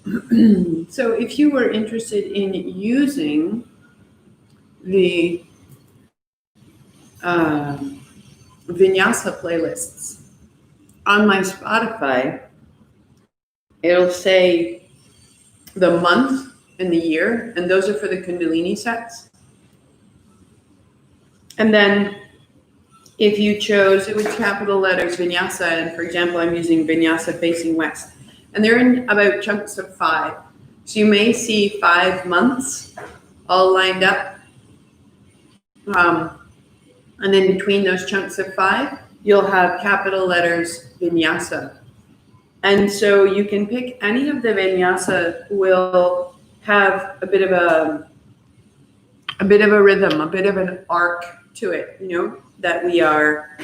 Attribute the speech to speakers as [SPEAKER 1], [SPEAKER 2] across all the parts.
[SPEAKER 1] So if you were interested in using the vinyasa playlists on my Spotify, it'll say the month and the year, and those are for the Kundalini sets. And then if you chose, it was capital letters vinyasa, and for example, I'm using vinyasa facing west. And they're in about chunks of 5. So you may see 5 months all lined up. And then between those chunks of 5, you'll have capital letters vinyasa. And so you can pick any of the vinyasa will have a bit of a rhythm, a bit of an arc to it, that we are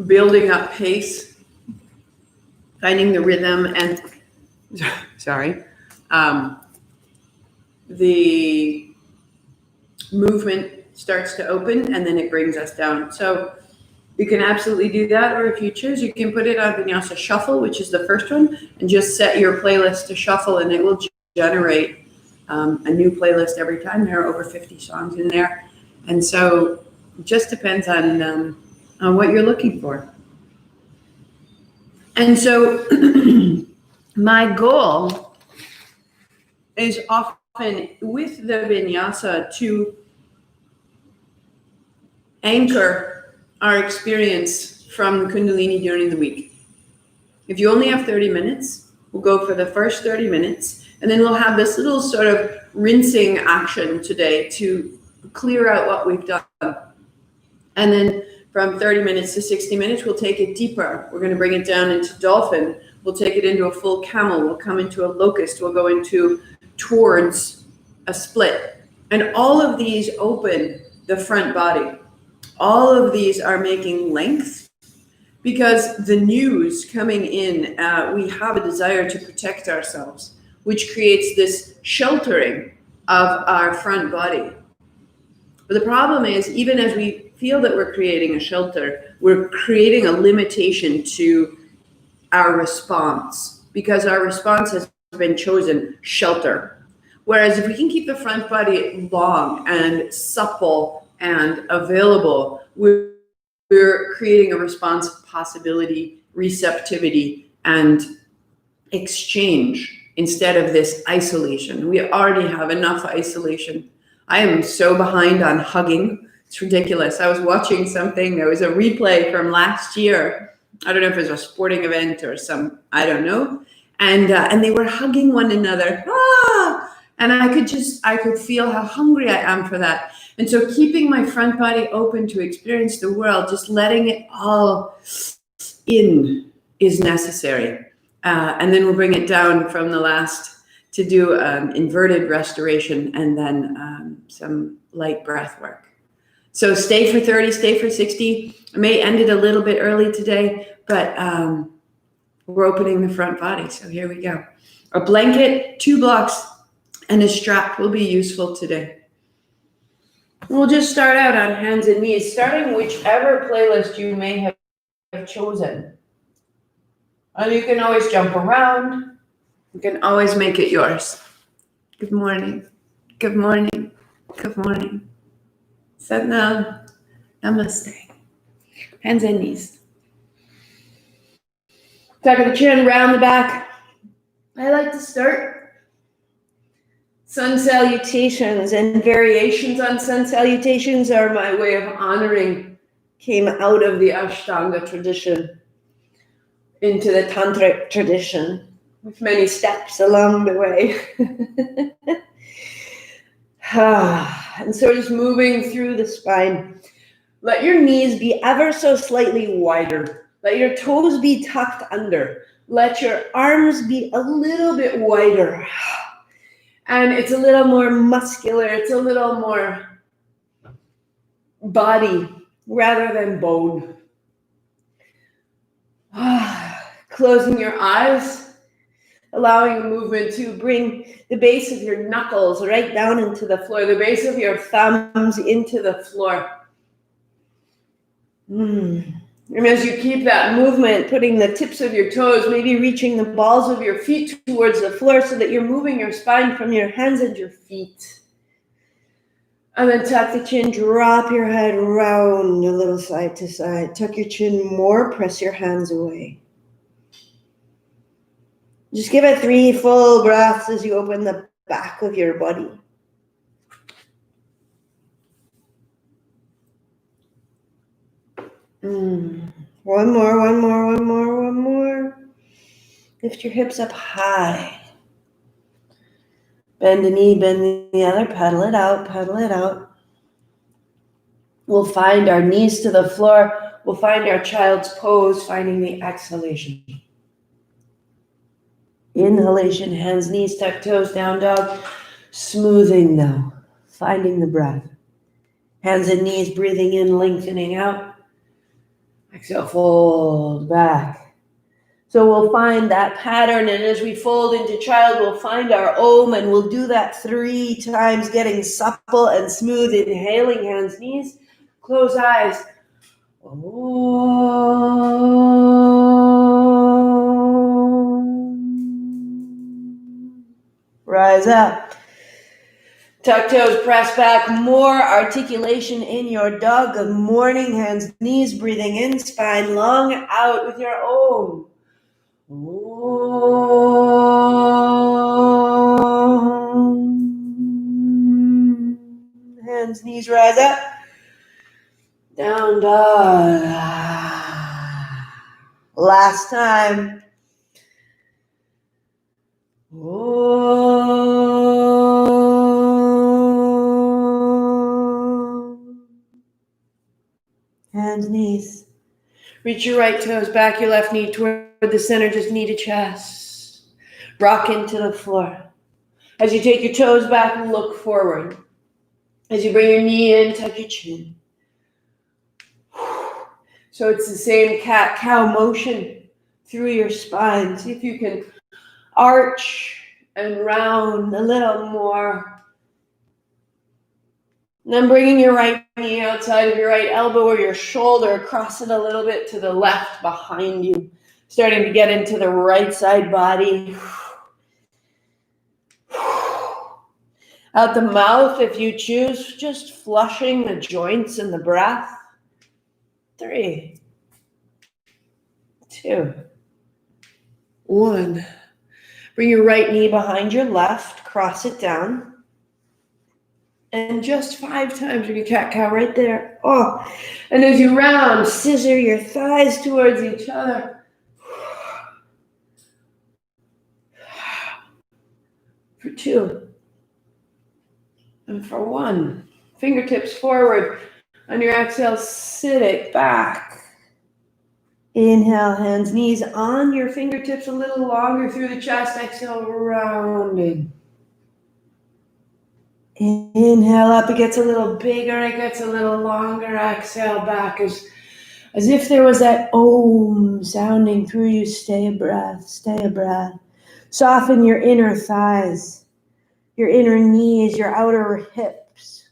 [SPEAKER 1] building up pace, finding the rhythm, and the movement starts to open, and then it brings us down. So you can absolutely do that, or if you choose, you can put it on Vinyasa Shuffle, which is the first one, and just set your playlist to shuffle, and it will generate a new playlist every time. There are over 50 songs in there, and so it just depends on what you're looking for. And so my goal is often with the vinyasa to anchor our experience from Kundalini during the week. If you only have 30 minutes, we'll go for the first 30 minutes, and then we'll have this little sort of rinsing action today to clear out what we've done. And then from 30 minutes to 60 minutes, we'll take it deeper. We're going to bring it down into dolphin. We'll take it into a full camel. We'll come into a locust. We'll go towards a split. And all of these open the front body. All of these are making length because the news coming in, we have a desire to protect ourselves, which creates this sheltering of our front body. But the problem is, even as we feel that we're creating a shelter, we're creating a limitation to our response, because our response has been chosen shelter. Whereas if we can keep the front body long and supple and available, we're creating a response of possibility, receptivity, and exchange instead of this isolation. We already have enough isolation. I am so behind on hugging. It's ridiculous. I was watching something. There was a replay from last year. I don't know if it was a sporting event or I don't know. And they were hugging one another. And I could feel how hungry I am for that. And so keeping my front body open to experience the world, just letting it all in is necessary. And then we'll bring it down from the last to do inverted restoration and then some light breath work. So stay for 30, stay for 60. I may end it a little bit early today, but we're opening the front body. So here we go. A blanket, 2 blocks, and a strap will be useful today. We'll just start out on hands and knees, starting whichever playlist you may have chosen. And you can always jump around. You can always make it yours. Good morning. Good morning. Good morning. Satnam. Namaste. Hands and knees. Back of the chin, round the back. I like to start sun salutations, and variations on sun salutations are my way of honoring, came out of the Ashtanga tradition into the Tantric tradition with many steps along the way. And so just moving through the spine. Let your knees be ever so slightly wider. Let your toes be tucked under. Let your arms be a little bit wider. And it's a little more muscular. It's a little more body rather than bone. Closing your eyes, allowing the movement to bring the base of your knuckles right down into the floor, the base of your thumbs into the floor. And as you keep that movement, putting the tips of your toes, maybe reaching the balls of your feet towards the floor so that you're moving your spine from your hands and your feet. And then tuck the chin, drop your head round a little side to side. Tuck your chin more, press your hands away. Just give it 3 full breaths as you open the back of your body. One more. Lift your hips up high. Bend a knee, bend the other, pedal it out. We'll find our knees to the floor. We'll find our child's pose, finding the exhalation. Inhalation, hands, knees, tuck toes, down dog. Smoothing now, finding the breath. Hands and knees, breathing in, lengthening out. Exhale, fold back. So we'll find that pattern, and as we fold into child, we'll find our Om, and we'll do that 3 times, getting supple and smooth. Inhaling, hands, knees, close eyes. Om. Rise up. Tuck toes, press back. More articulation in your dog. Good morning, hands, knees, breathing in, spine long out with your Om. Hands, knees, rise up. Down dog. Last time. Hands, knees. Reach your right toes back, your left knee toward the center, just knee to chest. Rock into the floor. As you take your toes back and look forward. As you bring your knee in, tuck your chin. So it's the same cat-cow motion through your spine. See if you can arch and round a little more. And then bringing your right knee outside of your right elbow or your shoulder, cross it a little bit to the left behind you. Starting to get into the right side body. Out the mouth, if you choose, just flushing the joints and the breath. 3, 2, 1. Bring your right knee behind your left, cross it down. And just 5 times with your cat-cow right there. Oh, and as you round, scissor your thighs towards each other. For 2. And for 1. Fingertips forward. On your exhale, sit it back. Inhale, hands, knees on your fingertips a little longer through the chest. Exhale, rounded. Inhale up, it gets a little bigger, it gets a little longer. Exhale back as if there was that Om sounding through you. Stay a breath, stay a breath. Soften your inner thighs, your inner knees, your outer hips.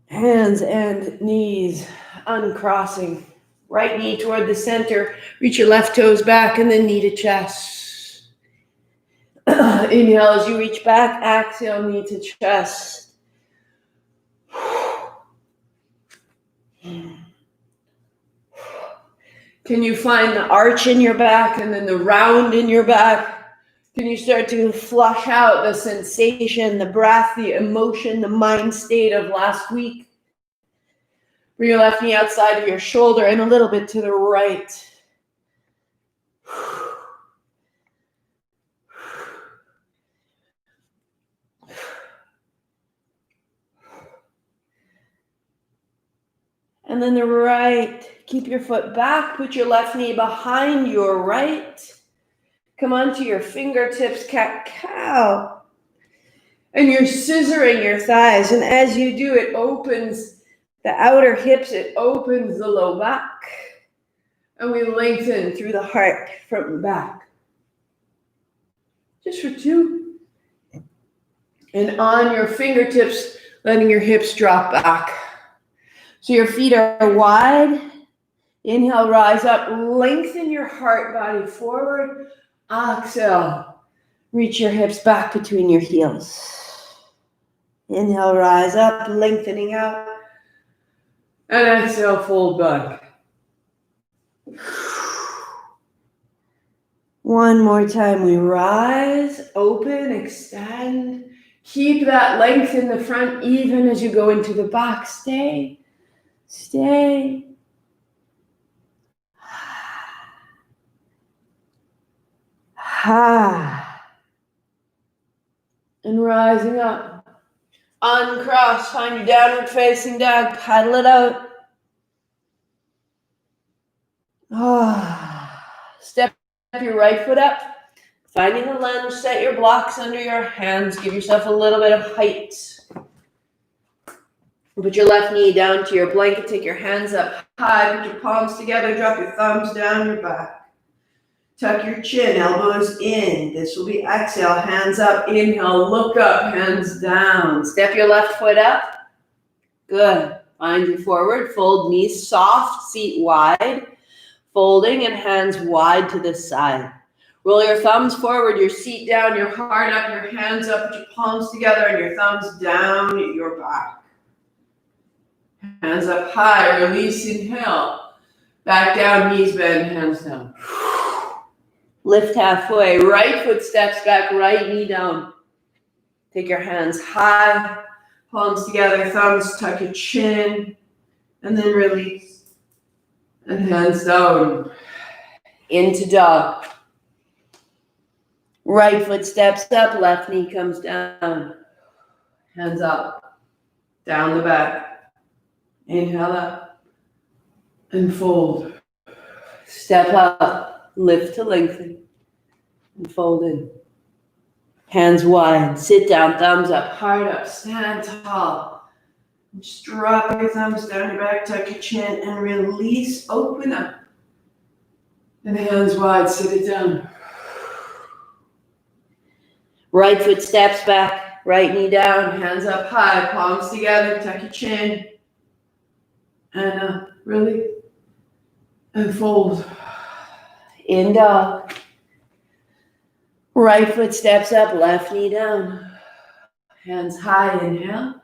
[SPEAKER 1] Hands and knees uncrossing. Right knee toward the center. Reach your left toes back and then knee to chest. Inhale as you reach back. Exhale, knee to chest. Can you find the arch in your back and then the round in your back? Can you start to flush out the sensation, the breath, the emotion, the mind state of last week? Bring your left knee outside of your shoulder and a little bit to the right. And then the right. Keep your foot back. Put your left knee behind your right. Come onto your fingertips, cat-cow. And you're scissoring your thighs. And as you do, it opens the outer hips. It opens the low back. And we lengthen through the heart from the back. Just for 2. And on your fingertips, letting your hips drop back. So your feet are wide. Inhale, rise up, lengthen your heart body forward. Exhale, reach your hips back between your heels. Inhale, rise up, lengthening out. And exhale, fold back. One more time, we rise, open, extend. Keep that length in the front even as you go into the back. Stay. And rising up. Uncross, find your downward facing dog, paddle it out. Step your right foot up. Finding a lunge, set your blocks under your hands. Give yourself a little bit of height. Put your left knee down to your blanket. Take your hands up high. Put your palms together. Drop your thumbs down your back. Tuck your chin, elbows in. This will be exhale. Hands up. Inhale, look up, hands down. Step your left foot up. Good. Find your forward. Fold knees soft, seat wide. Folding and hands wide to the side. Roll your thumbs forward, your seat down, your heart up, your hands up, put your palms together, and your thumbs down your back. Hands up high, release, inhale. Back down, knees bend, hands down. Lift halfway, right foot steps back, right knee down. Take your hands high, palms together, thumbs, tuck your chin, and then release. And hands down, into dog. Right foot steps up, left knee comes down. Hands up, down the back. Inhale up and fold. Step up, lift to lengthen and fold in. Hands wide, sit down, thumbs up, heart up, stand tall. Just drop your thumbs down your back, tuck your chin and release, open up. And hands wide, sit it down. Right foot steps back, right knee down, hands up high, palms together, tuck your chin. And release. And fold. In dog. Right foot steps up, left knee down. Hands high, inhale.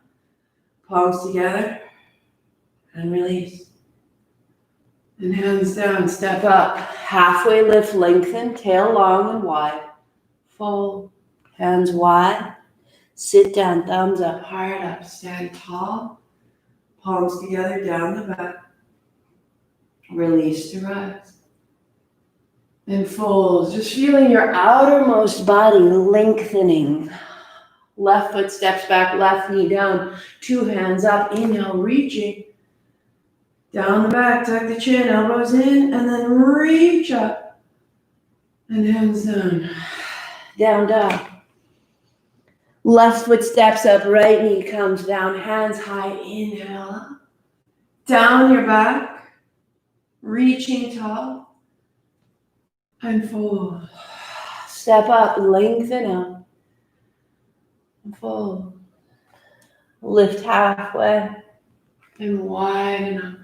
[SPEAKER 1] Palms together. And release. And hands down, step up. Halfway lift, lengthen, tail long and wide. Fold. Hands wide, sit down, thumbs up, heart up, stand tall, palms together, down the back, release to rise, and fold, just feeling your outermost body lengthening. Left foot steps back, left knee down, two hands up, inhale, reaching, down the back, tuck the chin, elbows in, and then reach up, and hands down, down dog. Left foot steps up, right knee comes down, hands high, inhale up. Down your back, reaching tall, and fold. Step up, lengthen up, and fold. Lift halfway, and widen up.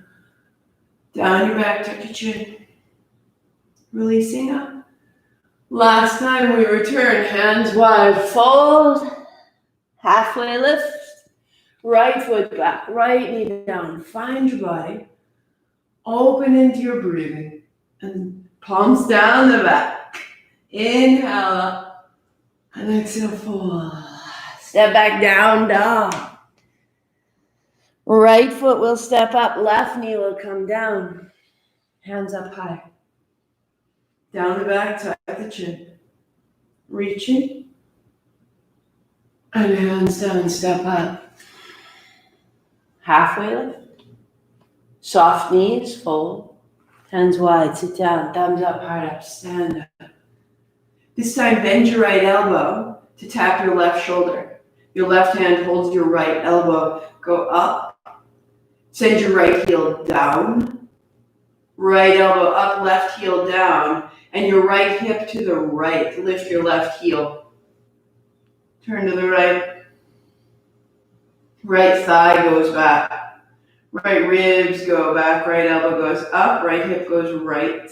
[SPEAKER 1] Down your back, tuck your chin. Releasing up. Last time we return, hands wide, fold. Halfway lift, right foot back, right knee down. Find your body, open into your breathing, and palms down the back. Inhale up, and exhale, fold. Step back down, dog. Right foot will step up, left knee will come down. Hands up high. Down the back, tuck the chin. Reaching. And hands down, step up. Halfway lift. Soft knees, fold. Hands wide, sit down, thumbs up, heart up, stand up. This time, bend your right elbow to tap your left shoulder. Your left hand holds your right elbow. Go up. Send your right heel down. Right elbow up, left heel down. And your right hip to the right. Lift your left heel. Turn to the right. Right thigh goes back. Right ribs go back, right elbow goes up, right hip goes right.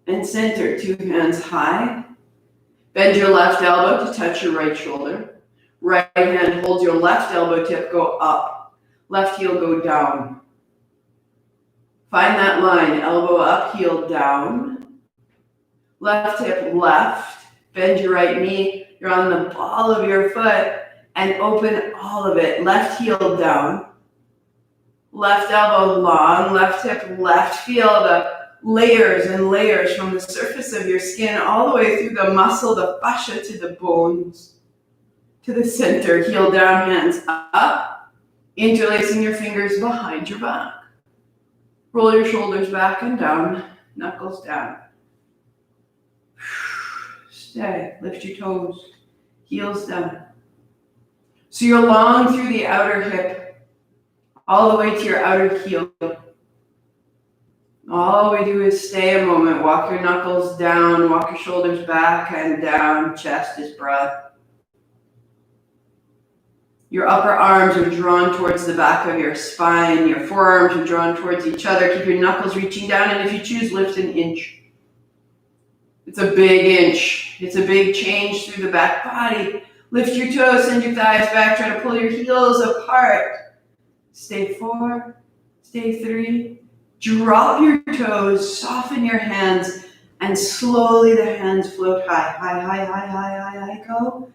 [SPEAKER 1] And center, 2 hands high. Bend your left elbow to touch your right shoulder. Right hand holds your left elbow tip, go up. Left heel go down. Find that line, elbow up, heel down. Left hip left. Bend your right knee. You're on the ball of your foot and open all of it. Left heel down. Left elbow long, left hip left. Feel the layers and layers from the surface of your skin all the way through the muscle, the fascia to the bones, to the center. Heel down, hands up, interlacing your fingers behind your back. Roll your shoulders back and down, knuckles down. Stay, lift your toes, heels down. So you're long through the outer hip, all the way to your outer heel. All we do is stay a moment, walk your knuckles down, walk your shoulders back and down, chest is broad. Your upper arms are drawn towards the back of your spine, your forearms are drawn towards each other. Keep your knuckles reaching down, and if you choose, lift an inch. It's a big inch. It's a big change through the back body. Lift your toes, send your thighs back, try to pull your heels apart. Stay 4, stay 3. Drop your toes, soften your hands, and slowly the hands float high. High, high, high, high, high, high, go.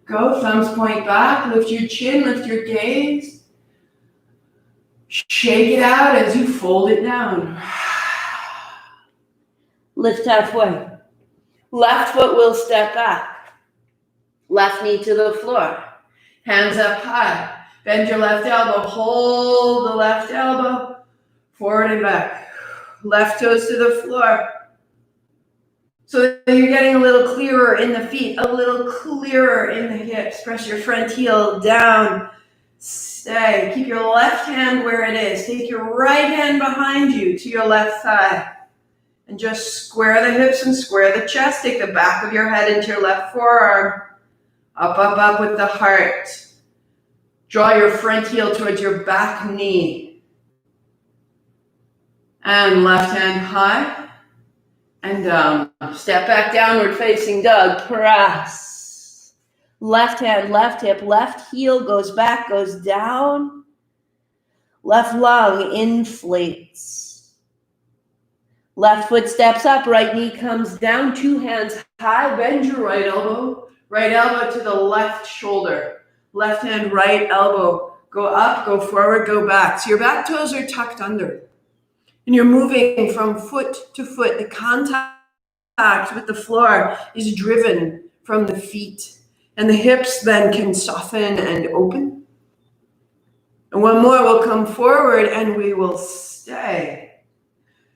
[SPEAKER 1] Go, thumbs point back, lift your chin, lift your gaze. Shake it out as you fold it down. Lift halfway. Left foot will step back. Left knee to the floor. Hands up high. Bend your left elbow, hold the left elbow. Forward and back. Left toes to the floor. So that you're getting a little clearer in the feet, a little clearer in the hips. Press your front heel down. Stay. Keep your left hand where it is. Take your right hand behind you to your left thigh. And just square the hips and square the chest. Take the back of your head into your left forearm. Up, up, up with the heart. Draw your front heel towards your back knee. And left hand high and down. Step back, downward facing dog. Press. Left hand, left hip, left heel goes back, goes down. Left lung inflates. Left foot steps up, right knee comes down, 2 hands high. Bend your right elbow to the left shoulder. Left hand, right elbow. Go up, go forward, go back. So your back toes are tucked under. And you're moving from foot to foot. The contact with the floor is driven from the feet. And the hips then can soften and open. And one more will come forward and we will stay.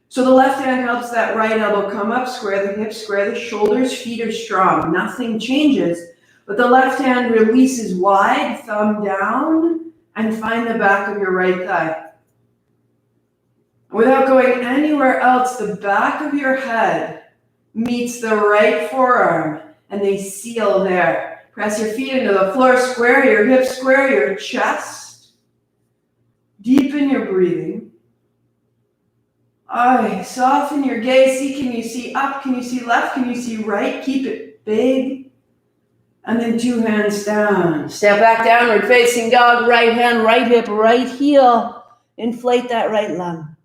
[SPEAKER 1] So the left hand helps that right elbow come up, square the hips, square the shoulders, feet are strong. Nothing changes. But the left hand releases wide, thumb down, and find the back of your right thigh. Without going anywhere else, the back of your head meets the right forearm and they seal there. Press your feet into the floor, square your hips, square your chest. Deepen your breathing. Soften your gaze. See, can you see up? Can you see left? Can you see right? Keep it big. And then 2 hands down. Step back, downward facing dog. Right hand, right hip, right heel. Inflate that right lung.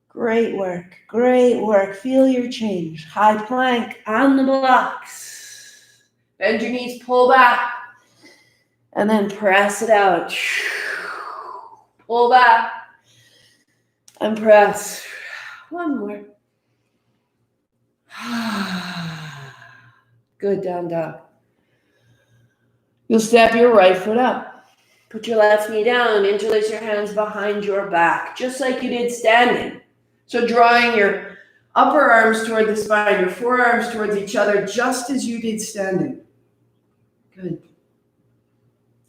[SPEAKER 1] Great work, great work. Feel your change. High plank on the blocks. Bend your knees, pull back. And then press it out. Pull back. And press. One more. Good, down dog. You'll step your right foot up. Put your left knee down. Interlace your hands behind your back, just like you did standing. So drawing your upper arms toward the spine, your forearms towards each other, just as you did standing. Good.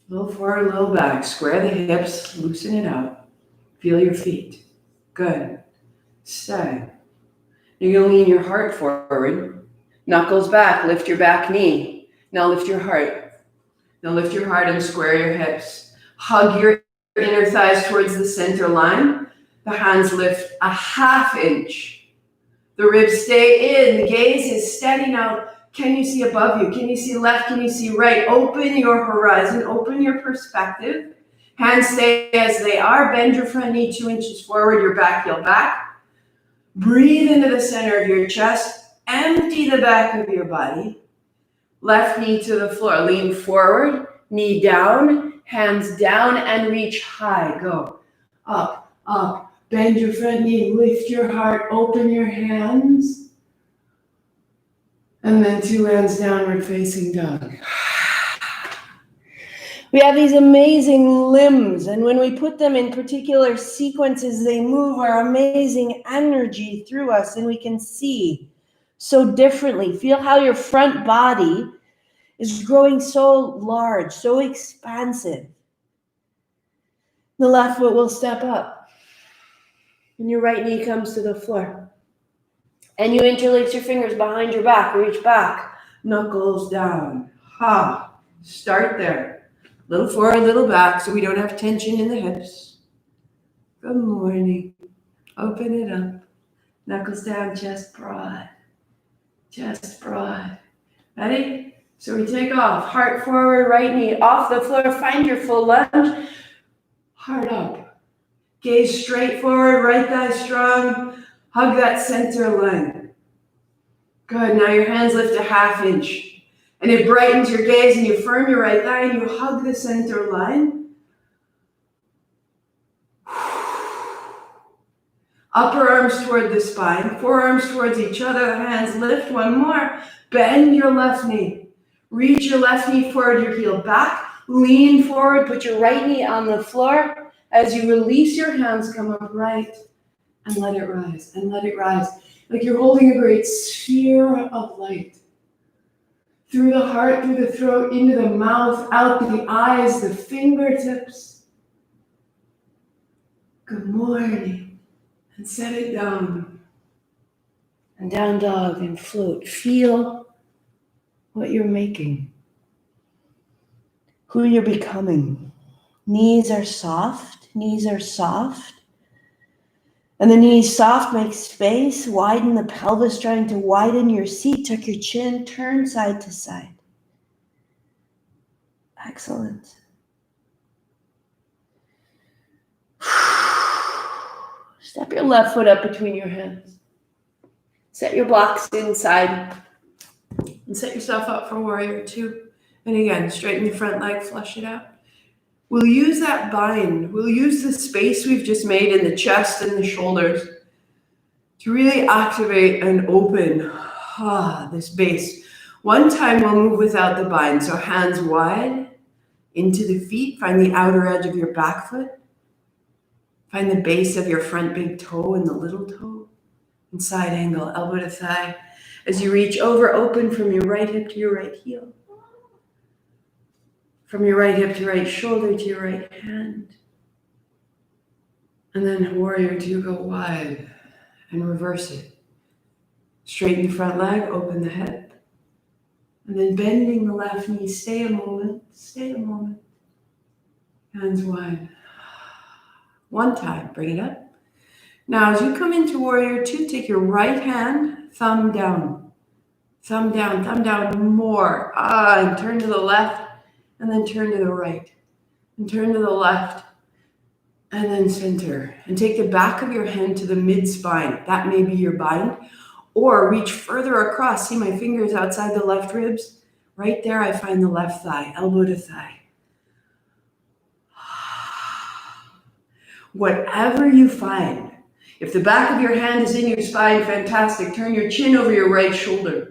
[SPEAKER 1] A little forward, a little back. Square the hips, loosen it out. Feel your feet. Good. Stay. You're going to lean your heart forward. Knuckles back, lift your back knee. Now lift your heart. Now lift your heart and square your hips. Hug your inner thighs towards the center line. The hands lift a ½ inch. The ribs stay in. The gaze is steady. Now, can you see above you? Can you see left? Can you see right? Open your horizon. Open your perspective. Hands stay as they are. Bend your front knee 2 inches forward, your back heel back. Breathe into the center of your chest. Empty the back of your body. Left knee to the floor. Lean forward, knee down, hands down, and reach high. Go up, up. Bend your front knee, lift your heart, open your hands. And then 2 hands downward facing dog. We have these amazing limbs, and when we put them in particular sequences, they move our amazing energy through us, and we can see so differently. Feel how your front body is growing so large, so expansive. The left foot will step up, and your right knee comes to the floor. And you interlace your fingers behind your back, reach back, knuckles down. Ha, start there. Little forward, little back, so we don't have tension in the hips. Good morning. Open it up. Knuckles down, chest broad. Chest broad. Ready? So we take off. Heart forward, right knee off the floor. Find your full lunge. Heart up. Gaze straight forward, right thigh strong. Hug that center line. Good. Now your hands lift a ½ inch. And it brightens your gaze, and you firm your right thigh, and you hug the center line. Upper arms toward the spine, forearms towards each other, the hands lift. One more. Bend your left knee. Reach your left knee forward, your heel back. Lean forward, put your right knee on the floor. As you release your hands, come up right, and let it rise, and let it rise. Like you're holding a great sphere of light. Through the heart, through the throat, into the mouth, out the eyes, the fingertips. Good morning. And set it down. And down dog and float. Feel what you're making. Who you're becoming. Knees are soft. Knees are soft. And the knees soft, make space, widen the pelvis, trying to widen your seat, tuck your chin, turn side to side. Excellent. Step your left foot up between your hands. Set your blocks inside. And set yourself up for warrior 2. And again, straighten the front leg, flush it out. We'll use that bind. We'll use the space we've just made in the chest and the shoulders to really activate and open this base. One time we'll move without the bind. So hands wide into the feet. Find the outer edge of your back foot. Find the base of your front big toe and the little toe. And side angle, elbow to thigh. As you reach over, open from your right hip to your right heel. From your right hip to right shoulder to your right hand. And then warrior 2, go wide and reverse it. Straighten the front leg, open the hip. And then bending the left knee, stay a moment, stay a moment. Hands wide. One time, bring it up. Now as you come into warrior 2, take your right hand, thumb down. Thumb down more. And turn to the left. And then turn to the right, and turn to the left, and then center. And take the back of your hand to the mid-spine. That may be your bind. Or reach further across. See my fingers outside the left ribs? Right there, I find the left thigh, elbow to thigh. Whatever you find. If the back of your hand is in your spine, fantastic. Turn your chin over your right shoulder.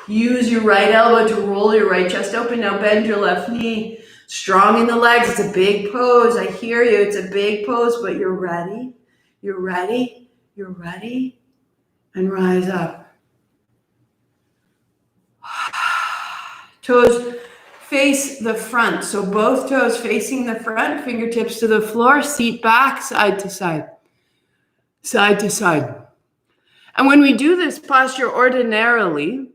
[SPEAKER 1] Use your right elbow to roll your right chest open. Now bend your left knee. Strong in the legs. It's a big pose. I hear you. It's a big pose, but you're ready. You're ready. You're ready. And rise up. Toes face the front. So both toes facing the front. Fingertips to the floor. Seat back. Side to side. Side to side. And when we do this posture ordinarily,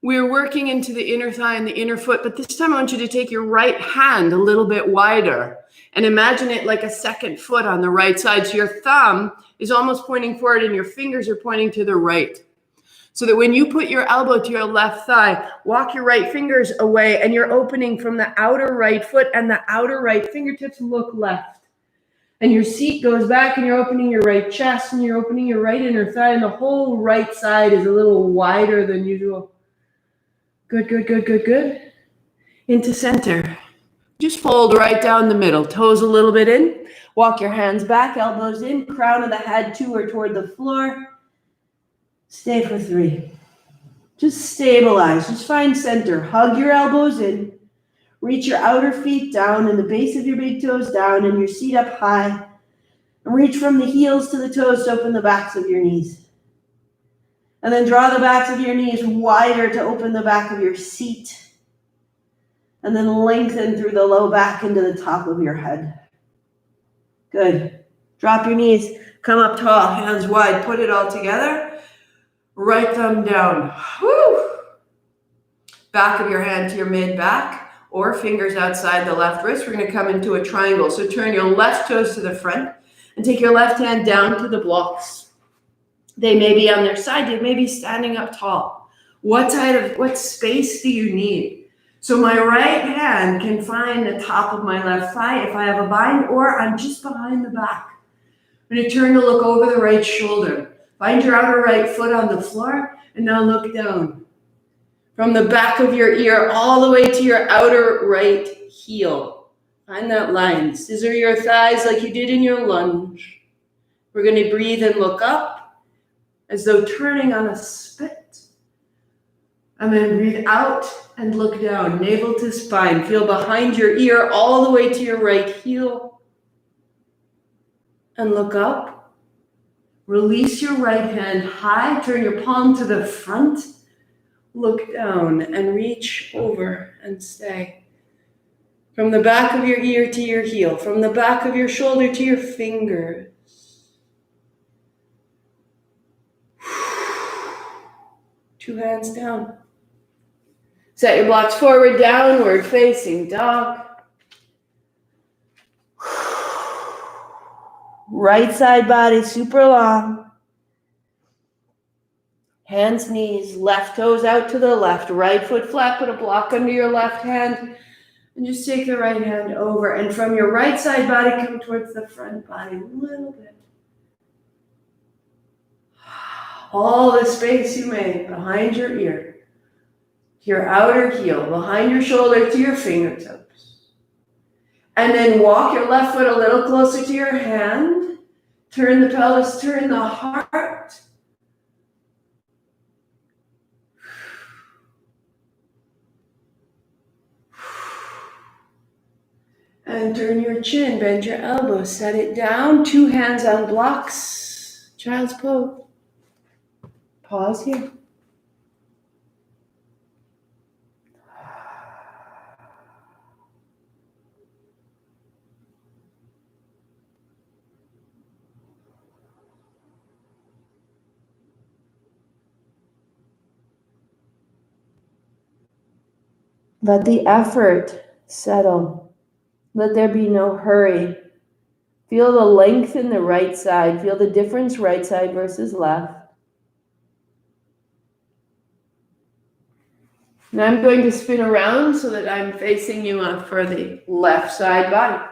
[SPEAKER 1] We're working into the inner thigh and the inner foot, but this time I want you to take your right hand a little bit wider and imagine it like a second foot on the right side. So your thumb is almost pointing forward and your fingers are pointing to the right. So that when you put your elbow to your left thigh, walk your right fingers away and you're opening from the outer right foot and the outer right fingertips look left. And your seat goes back and you're opening your right chest and you're opening your right inner thigh and the whole right side is a little wider than usual. Good, good, good, good, good. Into center. Just fold right down the middle. Toes a little bit in. Walk your hands back, elbows in. Crown of the head to or toward the floor. Stay for 3. Just stabilize. Just find center. Hug your elbows in. Reach your outer feet down and the base of your big toes down and your seat up high. And reach from the heels to the toes to open the backs of your knees. And then draw the backs of your knees wider to open the back of your seat. And then lengthen through the low back into the top of your head. Good. Drop your knees. Come up tall. Hands wide. Put it all together. Right thumb down. Woo! Back of your hand to your mid-back or fingers outside the left wrist. We're going to come into a triangle. So turn your left toes to the front and take your left hand down to the blocks. They may be on their side. They may be standing up tall. What space do you need? So my right hand can find the top of my left thigh if I have a bind, or I'm just behind the back. I'm going to turn to look over the right shoulder. Find your outer right foot on the floor, and now look down. From the back of your ear all the way to your outer right heel. Find that line. Scissor your thighs like you did in your lunge. We're going to breathe and look up as though turning on a spit. And then breathe out and look down, navel to spine. Feel behind your ear all the way to your right heel. And look up. Release your right hand high. Turn your palm to the front. Look down and reach over and stay. From the back of your ear to your heel. From the back of your shoulder to your fingers. 2 hands down. Set your blocks forward, downward facing dog. Right side body super long. Hands, knees, left toes out to the left. Right foot flat, put a block under your left hand. And just take the right hand over. And from your right side body, come towards the front body a little bit. All the space you made behind your ear, to your outer heel, behind your shoulder to your fingertips. And then walk your left foot a little closer to your hand. Turn the pelvis, turn the heart. And turn your chin, bend your elbows, set it down. 2 hands on blocks. Child's pose. Pause here. Let the effort settle. Let there be no hurry. Feel the length in the right side. Feel the difference right side versus left. Now I'm going to spin around so that I'm facing you for the left side body.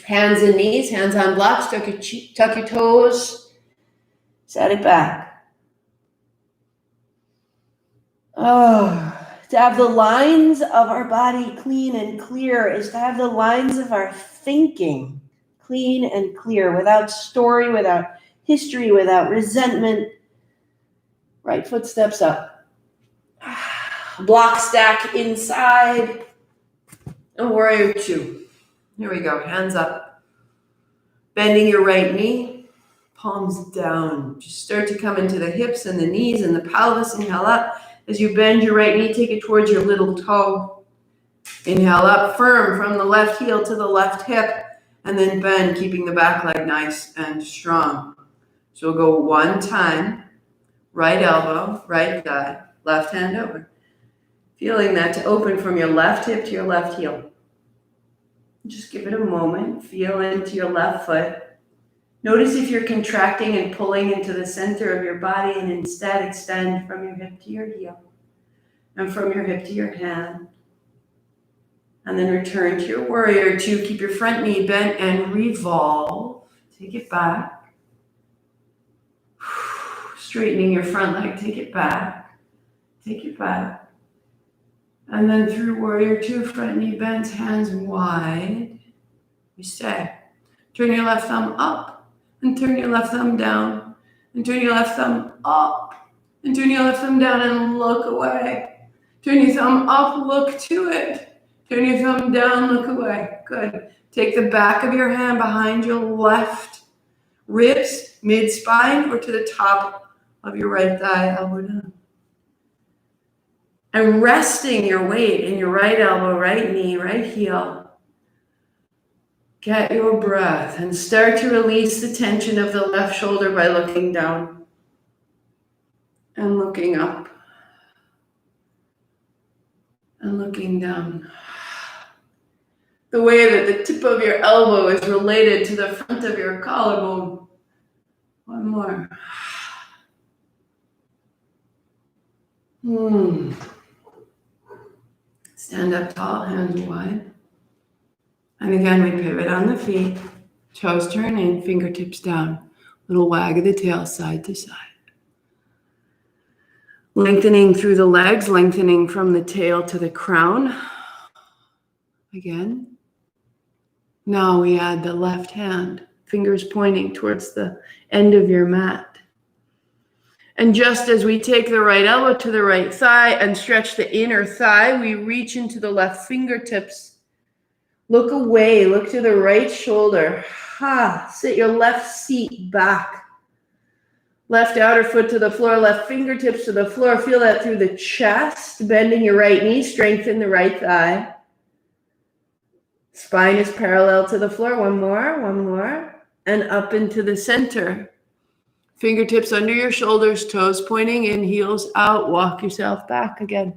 [SPEAKER 1] Hands and knees, hands on blocks, tuck your toes, set it back. To have the lines of our body clean and clear is to have the lines of our thinking clean and clear, without story, without history, without resentment. Right foot steps up. Block stack inside. And warrior 2. Here we go. Hands up. Bending your right knee. Palms down. Just start to come into the hips and the knees and the pelvis. Inhale up. As you bend your right knee, take it towards your little toe. Inhale up, firm from the left heel to the left hip. And then bend, keeping the back leg nice and strong. So we'll go 1 time. Right elbow, right thigh. left hand over. Feeling that to open from your left hip to your left heel. Just give it a moment. Feel into your left foot. Notice if you're contracting and pulling into the center of your body, and instead extend from your hip to your heel and from your hip to your hand. And then return to your warrior two. Keep your front knee bent and revolve. Take it back. Straightening your front leg. Take it back. Take it back. And then through warrior two, front knee bent, hands wide. We stay. Turn your left thumb up and turn your left thumb down. And turn your left thumb up and turn your left thumb down and look away. Turn your thumb up, look to it. Turn your thumb down, look away. Good. Take the back of your hand behind your left ribs, mid-spine, or to the top of your right thigh, elbow down. And resting your weight in your right elbow, right knee, right heel. Get your breath and start to release the tension of the left shoulder by looking down and looking up and looking down. The way that the tip of your elbow is related to the front of your collarbone. One more. Stand up tall, hands wide. And again, we pivot on the feet. Toes turn in, fingertips down. Little wag of the tail side to side. Lengthening through the legs, lengthening from the tail to the crown. Again. Now we add the left hand, fingers pointing towards the end of your mat. And just as we take the right elbow to the right thigh and stretch the inner thigh, we reach into the left fingertips. Look away, look to the right shoulder. Sit your left seat back. Left outer foot to the floor, left fingertips to the floor. Feel that through the chest, bending your right knee, strengthen the right thigh. Spine is parallel to the floor. One more. And up into the center. Fingertips under your shoulders, toes pointing in, heels out. Walk yourself back again.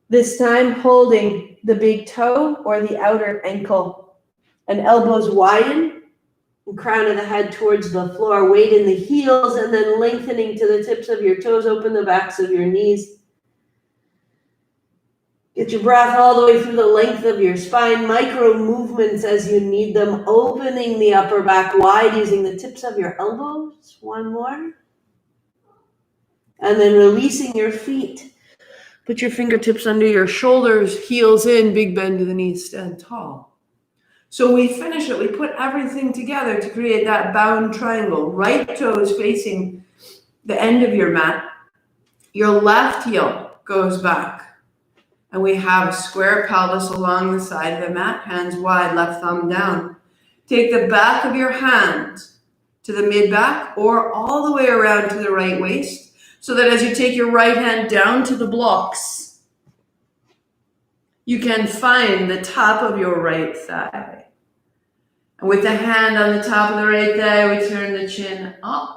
[SPEAKER 1] This time holding the big toe or the outer ankle. And elbows widen. And crown of the head towards the floor. Weight in the heels and then lengthening to the tips of your toes. Open the backs of your knees. Get your breath all the way through the length of your spine. Micro movements as you need them. Opening the upper back wide using the tips of your elbows. One more. And then releasing your feet. Put your fingertips under your shoulders, heels in, big bend to the knees, stand tall. So we finish it. We put everything together to create that bound triangle. Right toes facing the end of your mat. Your left heel goes back. And we have a square pelvis along the side of the mat, hands wide, left thumb down. Take the back of your hand to the mid-back or all the way around to the right waist so that as you take your right hand down to the blocks, you can find the top of your right thigh. And with the hand on the top of the right thigh, we turn the chin up.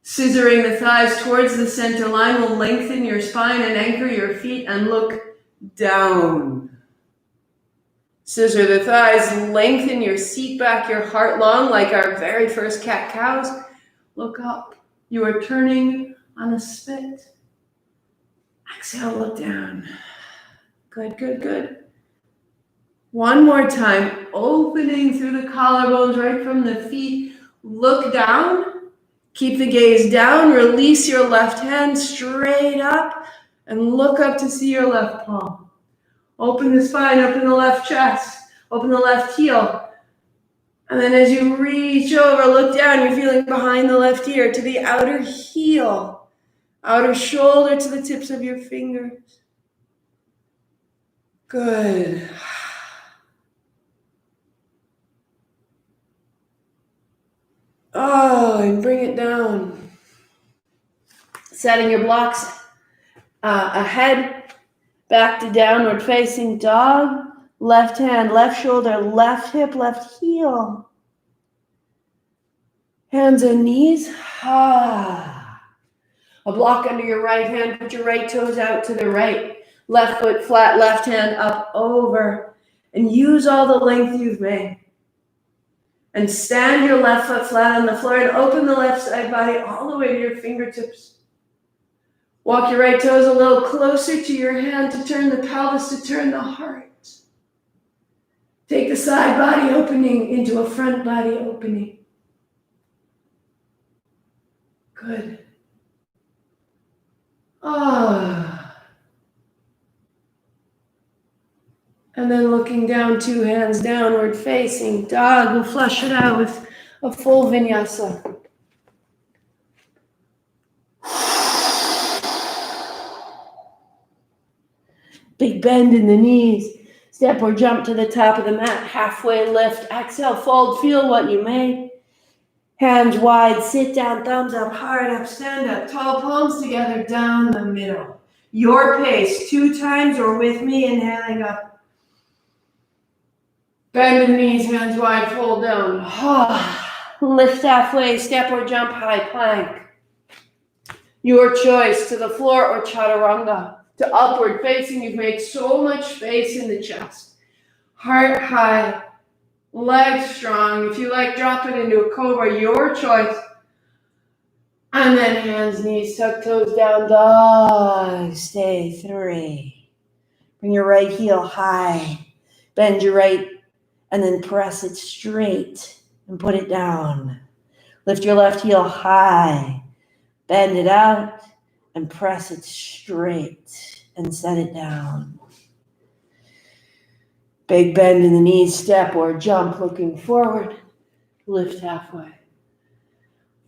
[SPEAKER 1] Scissoring the thighs towards the center line will lengthen your spine and anchor your feet and look down. Scissor the thighs, lengthen your seat back, your heart long like our very first cat-cows. Look up. You are turning on a spit. Exhale, look down. Good. One more time, opening through the collarbones right from the feet. Look down. Keep the gaze down, release your left hand straight up, and look up to see your left palm. Open the spine, open the left chest, open the left heel. And then as you reach over, look down, you're feeling behind the left ear to the outer heel, outer shoulder to the tips of your fingers. Good. And bring it down. Setting your blocks ahead, back to downward facing dog. Left hand, left shoulder, left hip, left heel. Hands and knees. A block under your right hand. Put your right toes out to the right. Left foot flat, left hand up over. And use all the length you've made. And stand your left foot flat on the floor and open the left side body all the way to your fingertips. Walk your right toes a little closer to your hand to turn the pelvis, to turn the heart. Take the side body opening into a front body opening. Good. And then looking down, 2 hands downward facing dog. We'll flush it out with a full vinyasa. Big bend in the knees. Step or jump to the top of the mat. Halfway lift. Exhale, fold. Feel what you made. Hands wide. Sit down. Thumbs up. Hard up. Stand up. Tall palms together. Down the middle. Your pace. 2 times or with me. Inhaling up. Bend the knees. Hands wide. Fold down. Lift halfway. Step or jump. High plank. Your choice. To the floor or chaturanga. To upward facing, you've made so much space in the chest. Heart high, legs strong. If you like, drop it into a cobra, your choice. And then hands, knees, tuck toes down, dog. Stay 3. Bring your right heel high. Bend your right, and then press it straight and put it down. Lift your left heel high. Bend it out and press it straight. And set it down. Big bend in the knees, step or jump, looking forward. Lift halfway.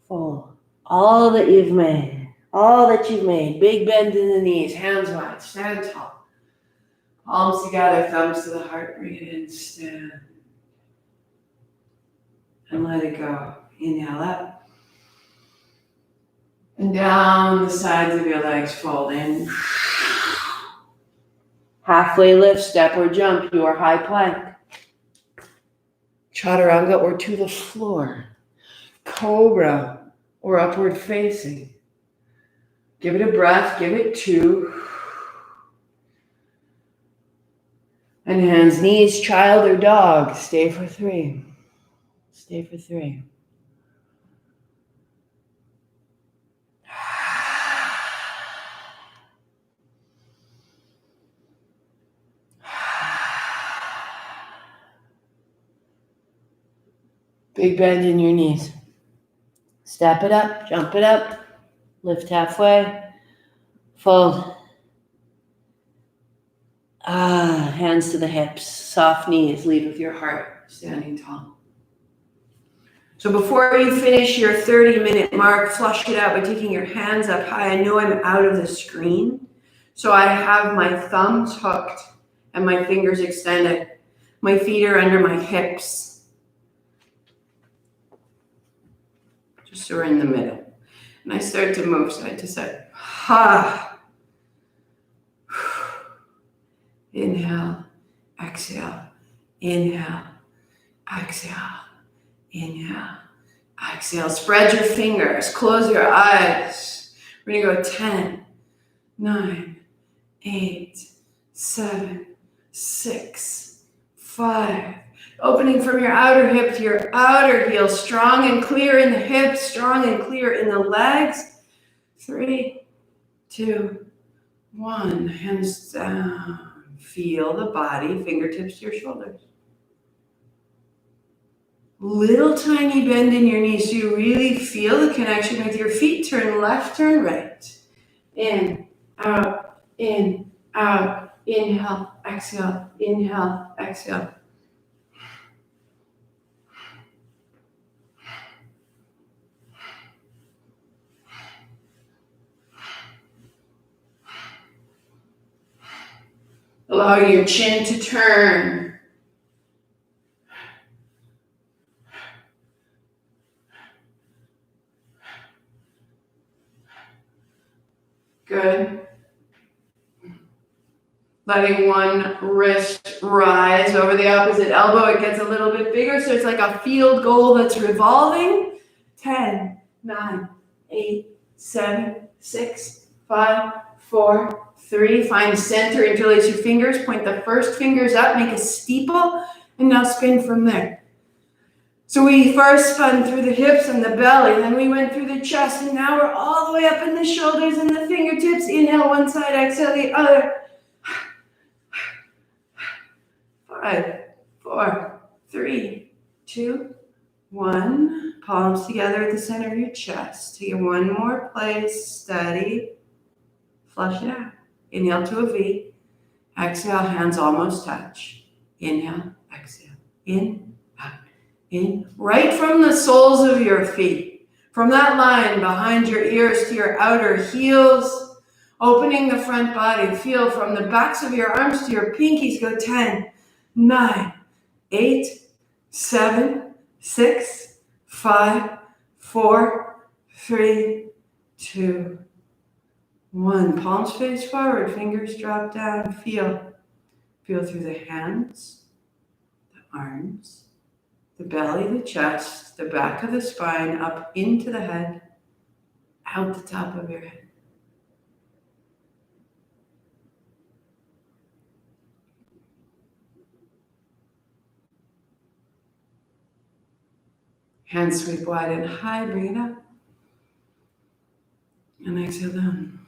[SPEAKER 1] Fold. All that you've made. All that you've made. Big bend in the knees, hands wide, stand tall. Palms together, thumbs to the heart, bring it in, stand. And let it go. Inhale up. And down the sides of your legs, fold in. Halfway lift, step or jump, your high plank. Chaturanga or to the floor. Cobra or upward facing. Give it a breath, give it 2. And hands, knees, child or dog. Stay for 3. Stay for 3. Big bend in your knees. Step it up, jump it up, lift halfway, fold. Hands to the hips, soft knees, lead with your heart, standing tall. So before you finish your 30-minute mark, flush it out by taking your hands up high. I know I'm out of the screen, so I have my thumbs hooked and my fingers extended. My feet are under my hips. Just so we're in the middle. And I start to move side to side. Inhale, exhale, inhale, exhale, inhale, exhale. Spread your fingers, close your eyes. We're gonna go 10, 9, 8, 7, 6, 5. Opening from your outer hip to your outer heel, strong and clear in the hips, strong and clear in the legs. 3, 2, 1. Hands down. Feel the body, fingertips to your shoulders. Little tiny bend in your knees so you really feel the connection with your feet. Turn left, turn right. In, out, inhale, exhale, inhale, exhale. Allow your chin to turn. Good. Letting one wrist rise over the opposite elbow. It gets a little bit bigger, so it's like a field goal that's revolving. 10, 9, 8, 7, 6, 5, 4, 3. Find center, interlace your fingers, point the first fingers up, make a steeple, and now spin from there. So we first spun through the hips and the belly, then we went through the chest, and now we're all the way up in the shoulders and the fingertips. Inhale one side, exhale the other. 5, 4, 3, 2, 1. Palms together at the center of your chest. Take it one more place, steady. Flush it out. Inhale to a V. Exhale, hands almost touch. Inhale, exhale. In, out, in. Right from the soles of your feet. From that line behind your ears to your outer heels. Opening the front body. Feel from the backs of your arms to your pinkies. Go 10, 9, 8, 7, 6, 5, 4, 3, 2, 1. Palms face forward, fingers drop down. Feel through the hands, the arms, the belly, the chest, the back of the spine, up into the head, out the top of your head. Hands sweep wide and high, bring it up. And exhale down.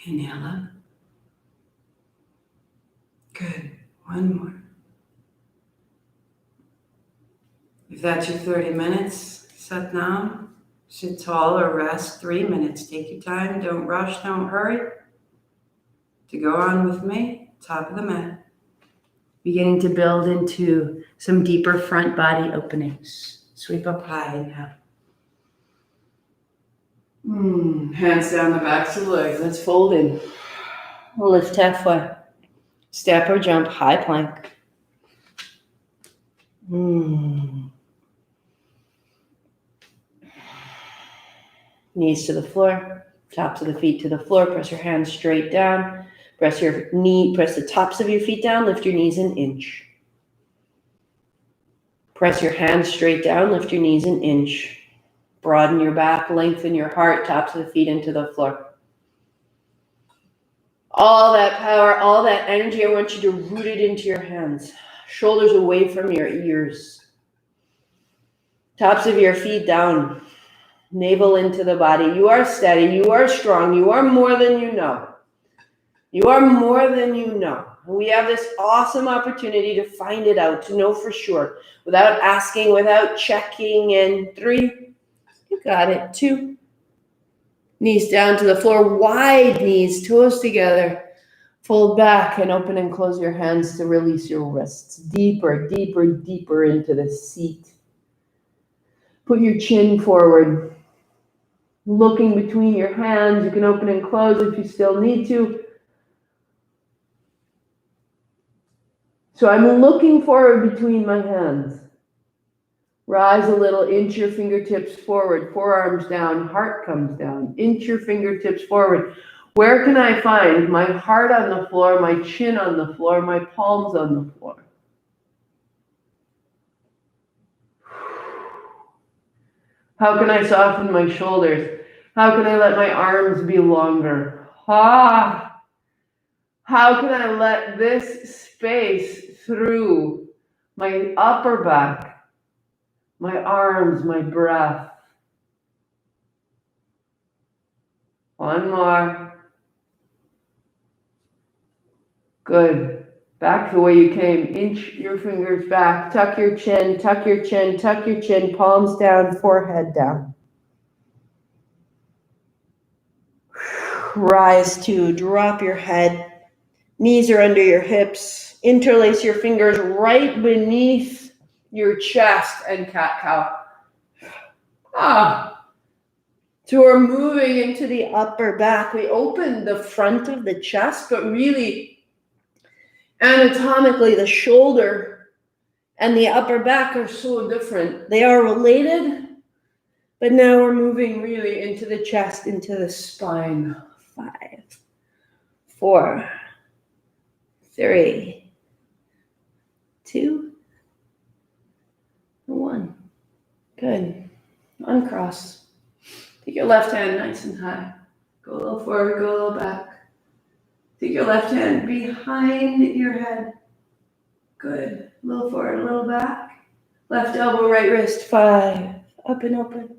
[SPEAKER 1] Inhale up. Good. One more. If that's your 30 minutes, sit down, sit tall or rest 3 minutes. Take your time. Don't rush. Don't hurry. To go on with me, top of the mat. Beginning to build into some deeper front body openings. Sweep up high, inhale. Hands down the backs of the legs. Let's fold in. We'll lift halfway. Step or jump, high plank. Knees to the floor, tops of the feet to the floor. Press your hands straight down. Press the tops of your feet down. Lift your knees an inch. Press your hands straight down. Lift your knees an inch. Broaden your back, lengthen your heart, tops of the feet into the floor. All that power, all that energy, I want you to root it into your hands. Shoulders away from your ears. Tops of your feet down. Navel into the body. You are steady. You are strong. You are more than you know. You are more than you know. We have this awesome opportunity to find it out, to know for sure, without asking, without checking. And 3, you got it. 2, knees down to the floor, wide knees, toes together. Fold back and open and close your hands to release your wrists. Deeper, deeper, deeper into the seat. Put your chin forward. Looking between your hands. You can open and close if you still need to. So I'm looking forward between my hands. Rise a little, inch your fingertips forward, forearms down, heart comes down. Inch your fingertips forward. Where can I find my heart on the floor, my chin on the floor, my palms on the floor? How can I soften my shoulders? How can I let my arms be longer? How can I let this space through my upper back, my arms, my breath? One more. Good. Back the way you came. Inch your fingers back. Tuck your chin, tuck your chin, tuck your chin. Palms down, forehead down. Rise to drop your head. Knees are under your hips. Interlace your fingers right beneath your chest and cat-cow. So we're moving into the upper back. We open the front of the chest, but really anatomically, the shoulder and the upper back are so different. They are related, but now we're moving really into the chest, into the spine. 5, 4, 3, 2, 1. Good. Uncross. Take your left hand nice and high. Go a little forward, go a little back. Take your left hand behind your head. Good. A little forward, a little back. Left elbow, right wrist. 5. Up and open.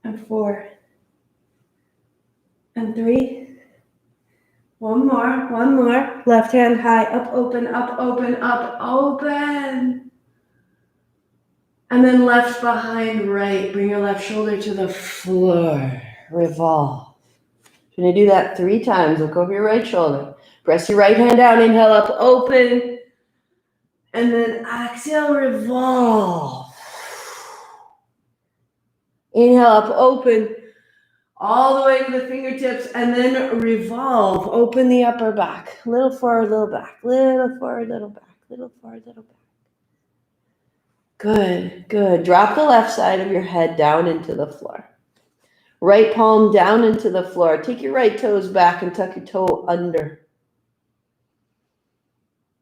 [SPEAKER 1] And 4. And 3. One more. Left hand high. Up, open, up, open, up, open. And then left behind right. Bring your left shoulder to the floor. Revolve. You're going to do that 3 times. Look over your right shoulder. Press your right hand down. Inhale up, open. And then exhale, revolve. Inhale up, open. All the way to the fingertips. And then revolve. Open the upper back. Little forward, little back. Little forward, little back. Little forward, little back. Good. Drop the left side of your head down into the floor. Right palm down into the floor. Take your right toes back and tuck your toe under.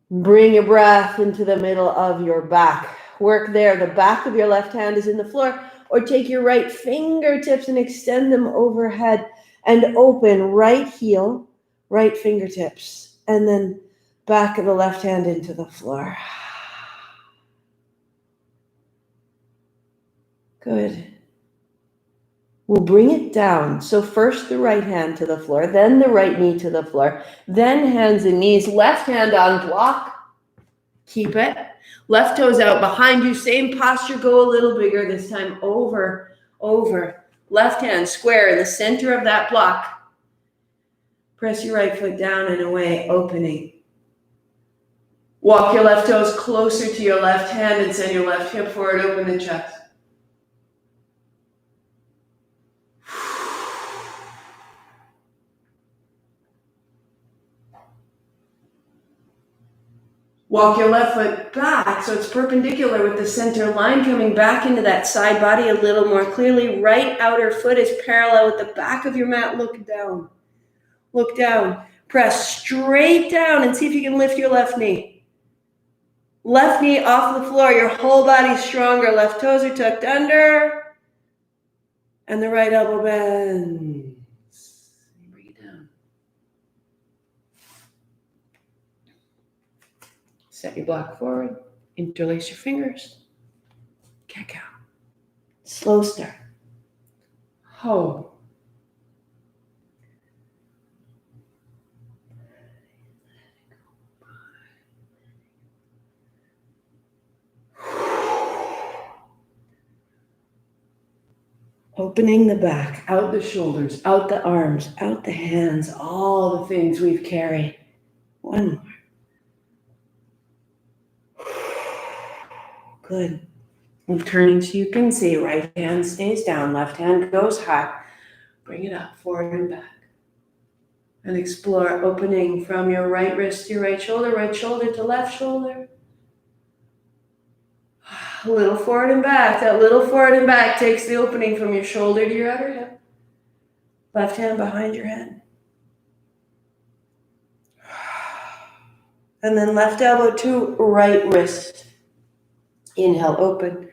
[SPEAKER 1] Bring your breath into the middle of your back. Work there. The back of your left hand is in the floor. Or take your right fingertips and extend them overhead and open. Right heel, right fingertips. And then back of the left hand into the floor. Good. We'll bring it down. So first the right hand to the floor, then the right knee to the floor, then hands and knees, left hand on block. Keep it. Left toes out behind you. Same posture. Go a little bigger this time. Over. Left hand square in the center of that block. Press your right foot down and away, opening. Walk your left toes closer to your left hand and send your left hip forward, open the chest. Walk your left foot back so it's perpendicular with the center line coming back into that side body a little more clearly. Right outer foot is parallel with the back of your mat. Look down. Look down. Press straight down and see if you can lift your left knee. Left knee off the floor. Your whole body's stronger. Left toes are tucked under. And the right elbow bends. Bring it down. Set your block forward. Interlace your fingers. Cat-cow. Slow start. Ho. Opening the back, out the shoulders, out the arms, out the hands, all the things we've carried. One more. Good. I'm turning so you can see. Right hand stays down, left hand goes high. Bring it up, forward and back. And explore opening from your right wrist to your right shoulder to left shoulder. A little forward and back. That little forward and back takes the opening from your shoulder to your outer hip. Left hand behind your head. And then left elbow to right wrist. Inhale, open.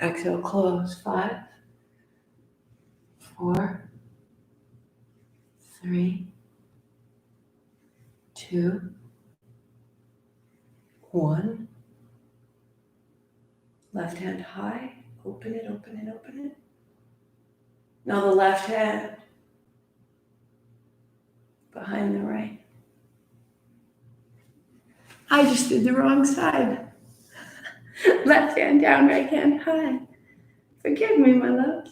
[SPEAKER 1] Exhale, close. 5, 4, 3, 2, 1. Left hand high. Open it, open it, open it. Now the left hand behind the right. I just did the wrong side. Left hand down, right hand high. Forgive me, my loves.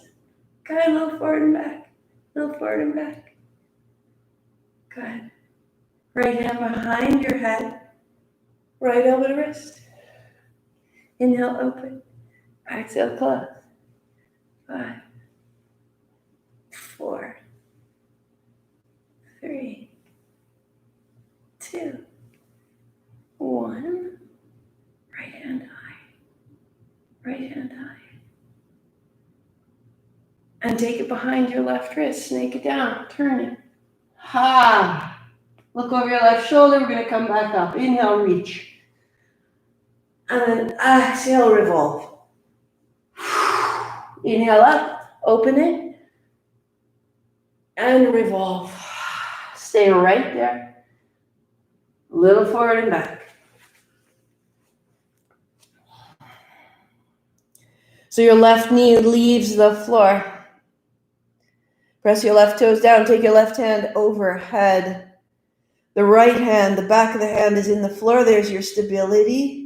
[SPEAKER 1] Good, a little forward and back. A little forward and back. Good. Right hand behind your head. Right elbow to wrist. Inhale, open. Exhale, close. 5, 4, 3, 2, 1. Right hand high. Right hand high. And take it behind your left wrist. Snake it down. Turn it. Ha! Look over your left shoulder. We're going to come back up. Inhale, reach. And then exhale, revolve. Inhale up. Open it. and revolve. Stay right there. A little forward and back. So your left knee leaves the floor. Press your left toes down. Take your left hand overhead. The right hand, the back of the hand is in the floor. There's your stability.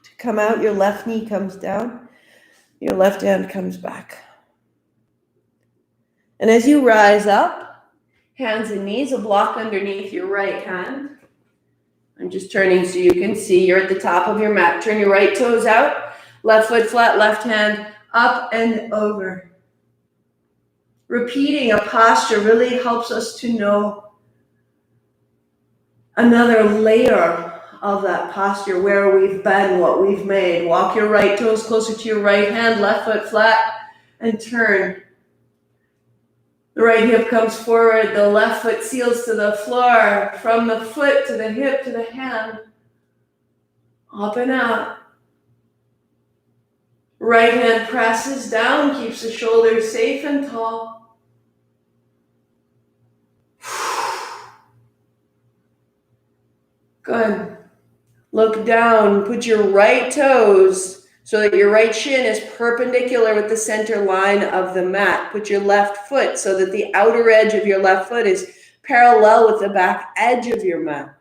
[SPEAKER 1] To come out, your left knee comes down. Your left hand comes back. And as you rise up, hands and knees, a block underneath your right hand. I'm just turning so you can see. You're at the top of your mat. Turn your right toes out. Left foot flat, left hand up and over. Repeating a posture really helps us to know another layer of that posture, where we've been, what we've made. Walk your right toes closer to your right hand, left foot flat, and turn. The right hip comes forward, the left foot seals to the floor, from the foot to the hip to the hand, up and out. Right hand presses down, keeps the shoulders safe and tall. Good. Look down, put your right toes so that your right shin is perpendicular with the center line of the mat. Put your left foot so that the outer edge of your left foot is parallel with the back edge of your mat.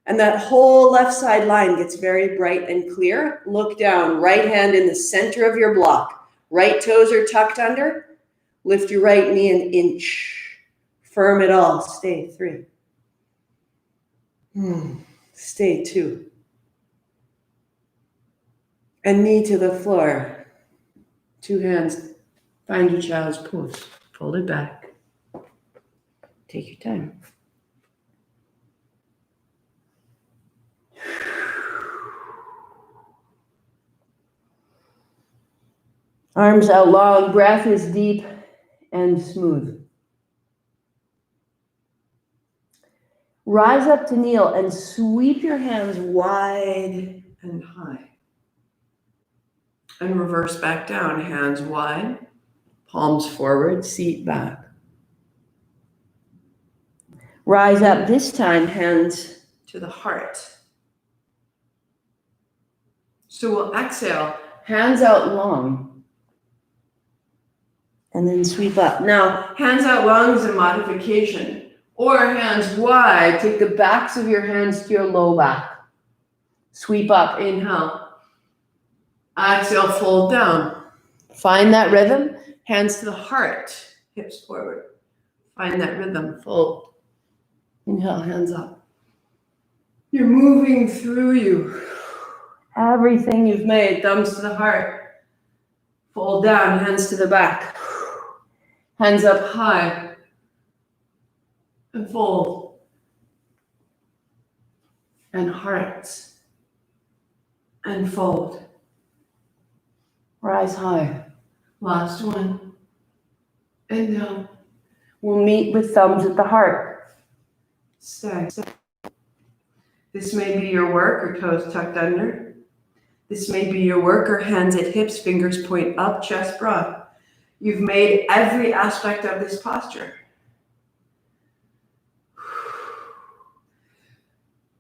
[SPEAKER 1] And that whole left side line gets very bright and clear. Look down, right hand in the center of your block. Right toes are tucked under. Lift your right knee an inch. Firm it all. Stay 3. Stay 2. And knee to the floor. 2 hands. Find your child's pose. Fold it back. Take your time. Arms out long. Breath is deep and smooth. Rise up to kneel and sweep your hands wide and high. And reverse back down, hands wide, palms forward, seat back. Rise up this time, hands to the heart. So we'll exhale, hands out long, and then sweep up. Now, hands out long is a modification, or hands wide, take the backs of your hands to your low back. Sweep up, inhale. Exhale, fold down. Find that rhythm. Hands to the heart, hips forward. Find that rhythm, fold. Inhale, hands up. You're moving through you. Everything you've made, thumbs to the heart. Fold down, hands to the back. Hands up high. And fold. And hearts. And fold. Rise high. Last one. And down. We'll meet with thumbs at the heart. Stay. This may be your work or toes tucked under. This may be your work or hands at hips, fingers point up, chest broad. You've made every aspect of this posture.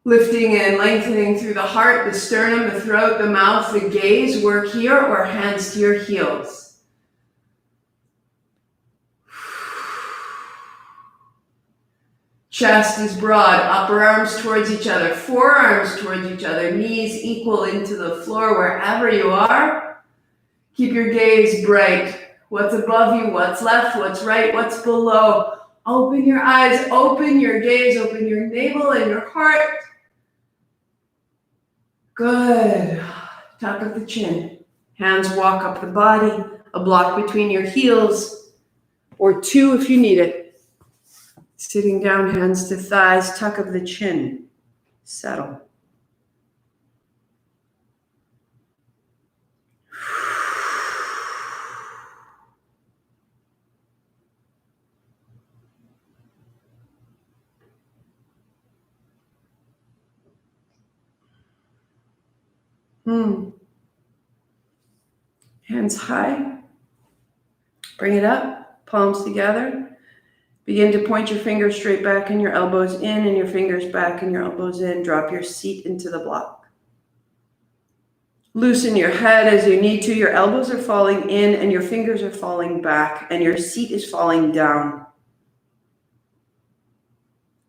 [SPEAKER 1] Lifting and lengthening through the heart, the sternum, the throat, the mouth, the gaze. Work here or hands to your heels. Chest is broad, upper arms towards each other, forearms towards each other, knees equal into the floor wherever you are. Keep your gaze bright. What's above you, what's left, what's right, what's below. Open your eyes, open your gaze, open your navel and your heart. Good. Tuck up the chin. Hands walk up the body, a block between your heels, or 2 if you need it. Sitting down, hands to thighs, tuck up the chin. Settle. Hands high. Bring it up. Palms together. Begin to point your fingers straight back and your elbows in, and your fingers back and your elbows in. Drop your seat into the block. Loosen your head as you need to. Your elbows are falling in and your fingers are falling back and your seat is falling down.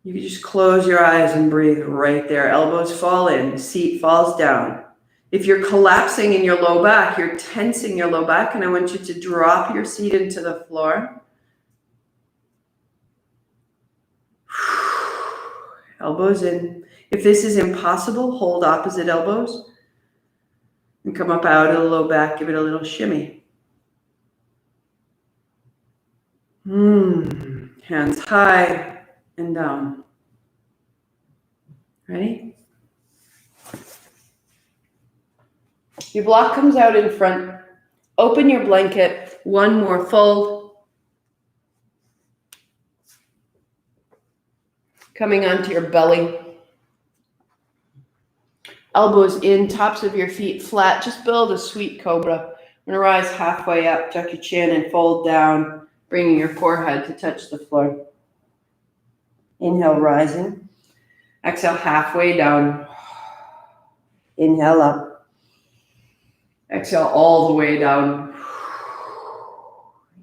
[SPEAKER 1] You can just close your eyes and breathe right there. Elbows fall in, seat falls down. If you're collapsing in your low back, you're tensing your low back, and I want you to drop your seat into the floor. Elbows in. If this is impossible, hold opposite elbows and come up out of the low back. Give it a little shimmy. Hands high and down. Ready? Your block comes out in front. Open your blanket. One more fold. Coming onto your belly. Elbows in, tops of your feet flat. Just build a sweet cobra. I'm going to rise halfway up, tuck your chin and fold down, bringing your forehead to touch the floor. Inhale, rising. Exhale, halfway down. Inhale up. Exhale all the way down.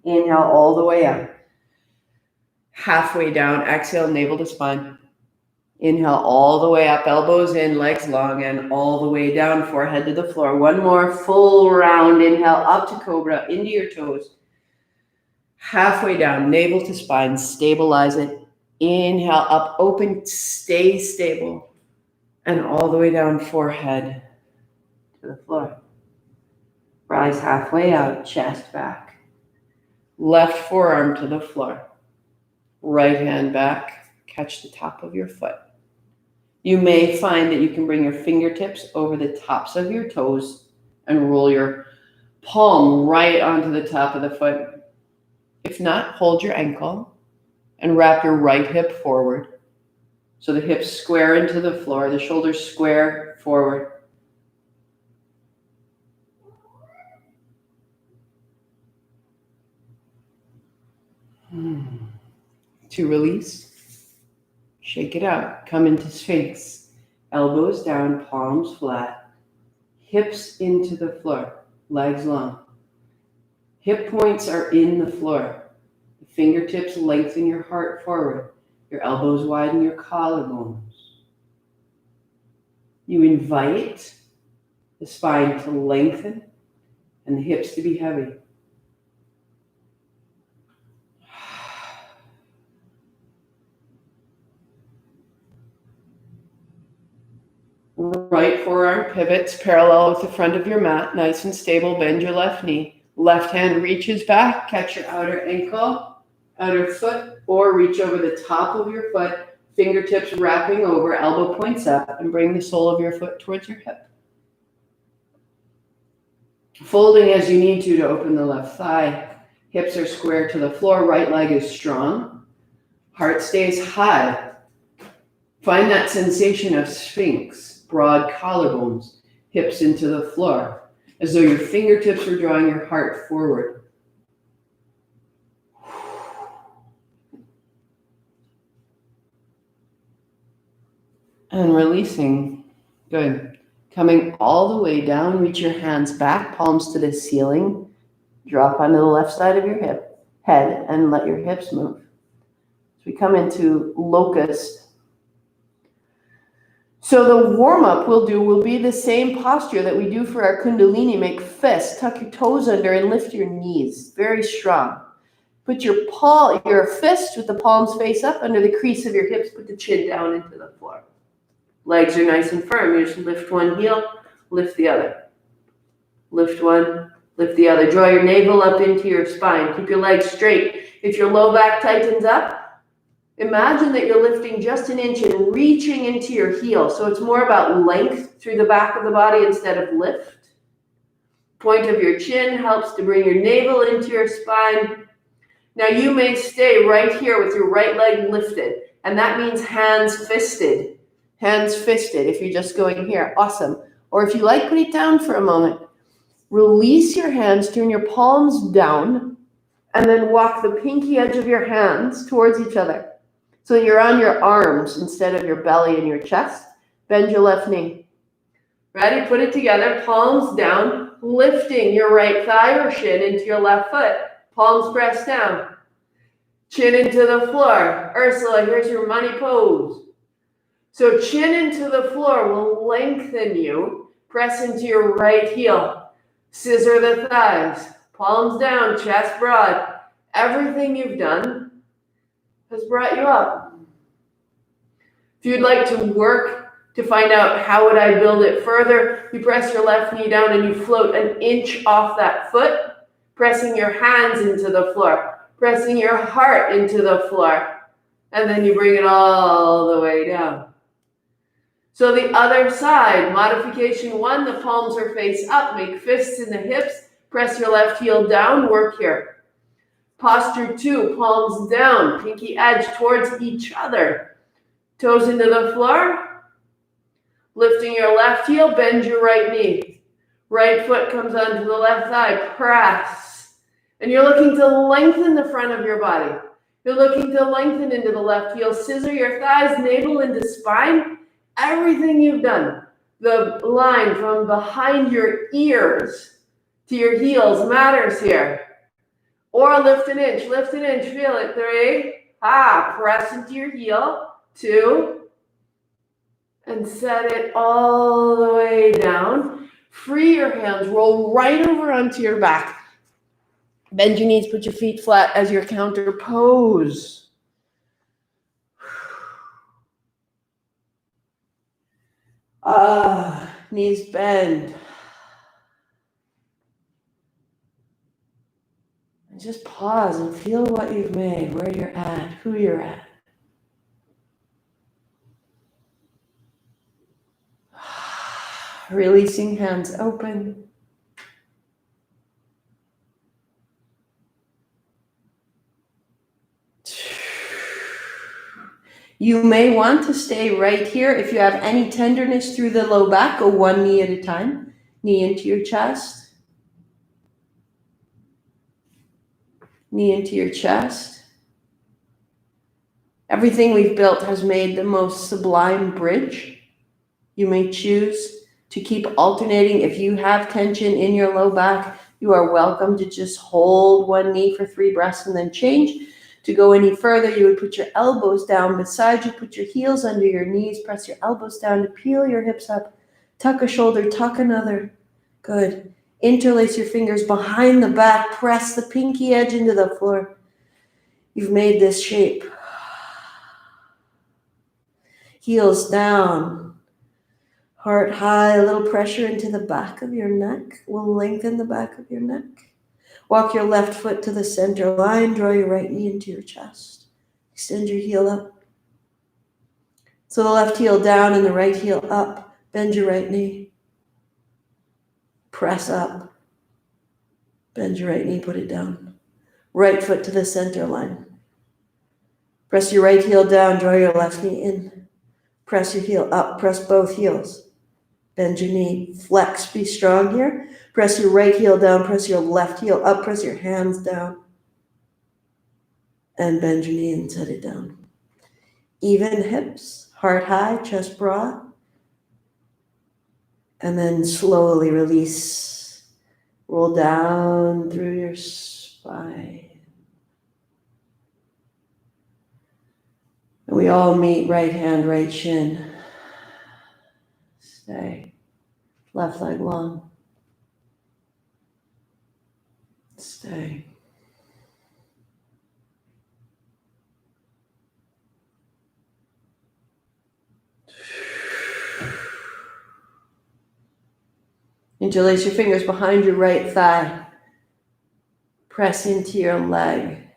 [SPEAKER 1] Inhale all the way up. Halfway down. Exhale, navel to spine. Inhale all the way up, elbows in, legs long, and all the way down, forehead to the floor. One more full round. Inhale up to cobra, into your toes. Halfway down, navel to spine, stabilize it. Inhale up, open, stay stable. And all the way down, forehead to the floor. Rise halfway out, chest back. Left forearm to the floor. Right hand back, catch the top of your foot. You may find that you can bring your fingertips over the tops of your toes and roll your palm right onto the top of the foot. If not, hold your ankle and wrap your right hip forward. So the hips square into the floor, the shoulders square forward. To release, shake it out. Come into Sphinx. Elbows down, palms flat. Hips into the floor, legs long. Hip points are in the floor. The fingertips lengthen your heart forward. Your elbows widen your collarbones. You invite the spine to lengthen and the hips to be heavy. Right forearm pivots parallel with the front of your mat, nice and stable. Bend your left knee. Left hand reaches back, catch your outer ankle, outer foot, or reach over the top of your foot, fingertips wrapping over, elbow points up, and bring the sole of your foot towards your hip. Folding as you need to open the left thigh. Hips are square to the floor, right leg is strong. Heart stays high. Find that sensation of Sphinx. Broad collarbones, hips into the floor, as though your fingertips are drawing your heart forward. And releasing. Good. Coming all the way down, reach your hands back, palms to the ceiling. Drop onto the left side of your head, and let your hips move. So we come into Locust. So the warm-up will be the same posture that we do for our Kundalini. Make fists, tuck your toes under, and lift your knees. Very strong. Put your fist with the palms face up under the crease of your hips. Put the chin down into the floor. Legs are nice and firm. You just lift one heel, lift the other. Lift one, lift the other. Draw your navel up into your spine. Keep your legs straight. If your low back tightens up, imagine that you're lifting just an inch and reaching into your heel. So it's more about length through the back of the body instead of lift. Point of your chin helps to bring your navel into your spine. Now you may stay right here with your right leg lifted. And that means hands fisted. Hands fisted if you're just going here. Awesome. Or if you like, put it down for a moment. Release your hands, turn your palms down, and then walk the pinky edge of your hands towards each other. So you're on your arms instead of your belly and your chest. Bend your left knee. Ready? Put it together, palms down, lifting your right thigh or shin into your left foot. Palms pressed down. Chin into the floor. Ursula, here's your money pose. So chin into the floor will lengthen you. Press into your right heel. Scissor the thighs. Palms down, chest broad. Everything you've done has brought you up. If you'd like to work to find out how would I build it further, you press your left knee down and you float an inch off that foot, pressing your hands into the floor, pressing your heart into the floor, and then you bring it all the way down. So the other side, modification 1, the palms are face up, make fists in the hips, press your left heel down, work here. Posture 2, palms down, pinky edge towards each other. Toes into the floor. Lifting your left heel, bend your right knee. Right foot comes onto the left thigh, press. And you're looking to lengthen the front of your body. You're looking to lengthen into the left heel. Scissor your thighs, navel into spine. Everything you've done. The line from behind your ears to your heels matters here. Or lift an inch, feel it. 3, press into your heel. 2, and set it all the way down. Free your hands, roll right over onto your back. Bend your knees, put your feet flat as your counter pose. Knees bend. And just pause and feel what you've made, where you're at, who you're at. Releasing hands open. You may want to stay right here. If you have any tenderness through the low back, go one knee at a time. Knee into your chest. Knee into your chest. Everything we've built has made the most sublime bridge. You may choose to keep alternating. If you have tension in your low back, you are welcome to just hold one knee for 3 breaths and then change. To go any further, you would put your elbows down beside you, put your heels under your knees, press your elbows down to peel your hips up, tuck a shoulder, tuck another. Good. Interlace your fingers behind the back, press the pinky edge into the floor. You've made this shape. Heels down. Heart high, a little pressure into the back of your neck will lengthen the back of your neck. Walk your left foot to the center line, draw your right knee into your chest. Extend your heel up. So the left heel down and the right heel up. Bend your right knee. Press up. Bend your right knee, put it down. Right foot to the center line. Press your right heel down, draw your left knee in. Press your heel up, press both heels. Bend your knee, flex, be strong here. Press your right heel down, press your left heel up, press your hands down. And bend your knee and set it down. Even hips, heart high, chest broad. And then slowly release. Roll down through your spine. And we all meet right hand, right shin. Stay. Left leg long. Stay. Interlace your fingers behind your right thigh. Press into your leg.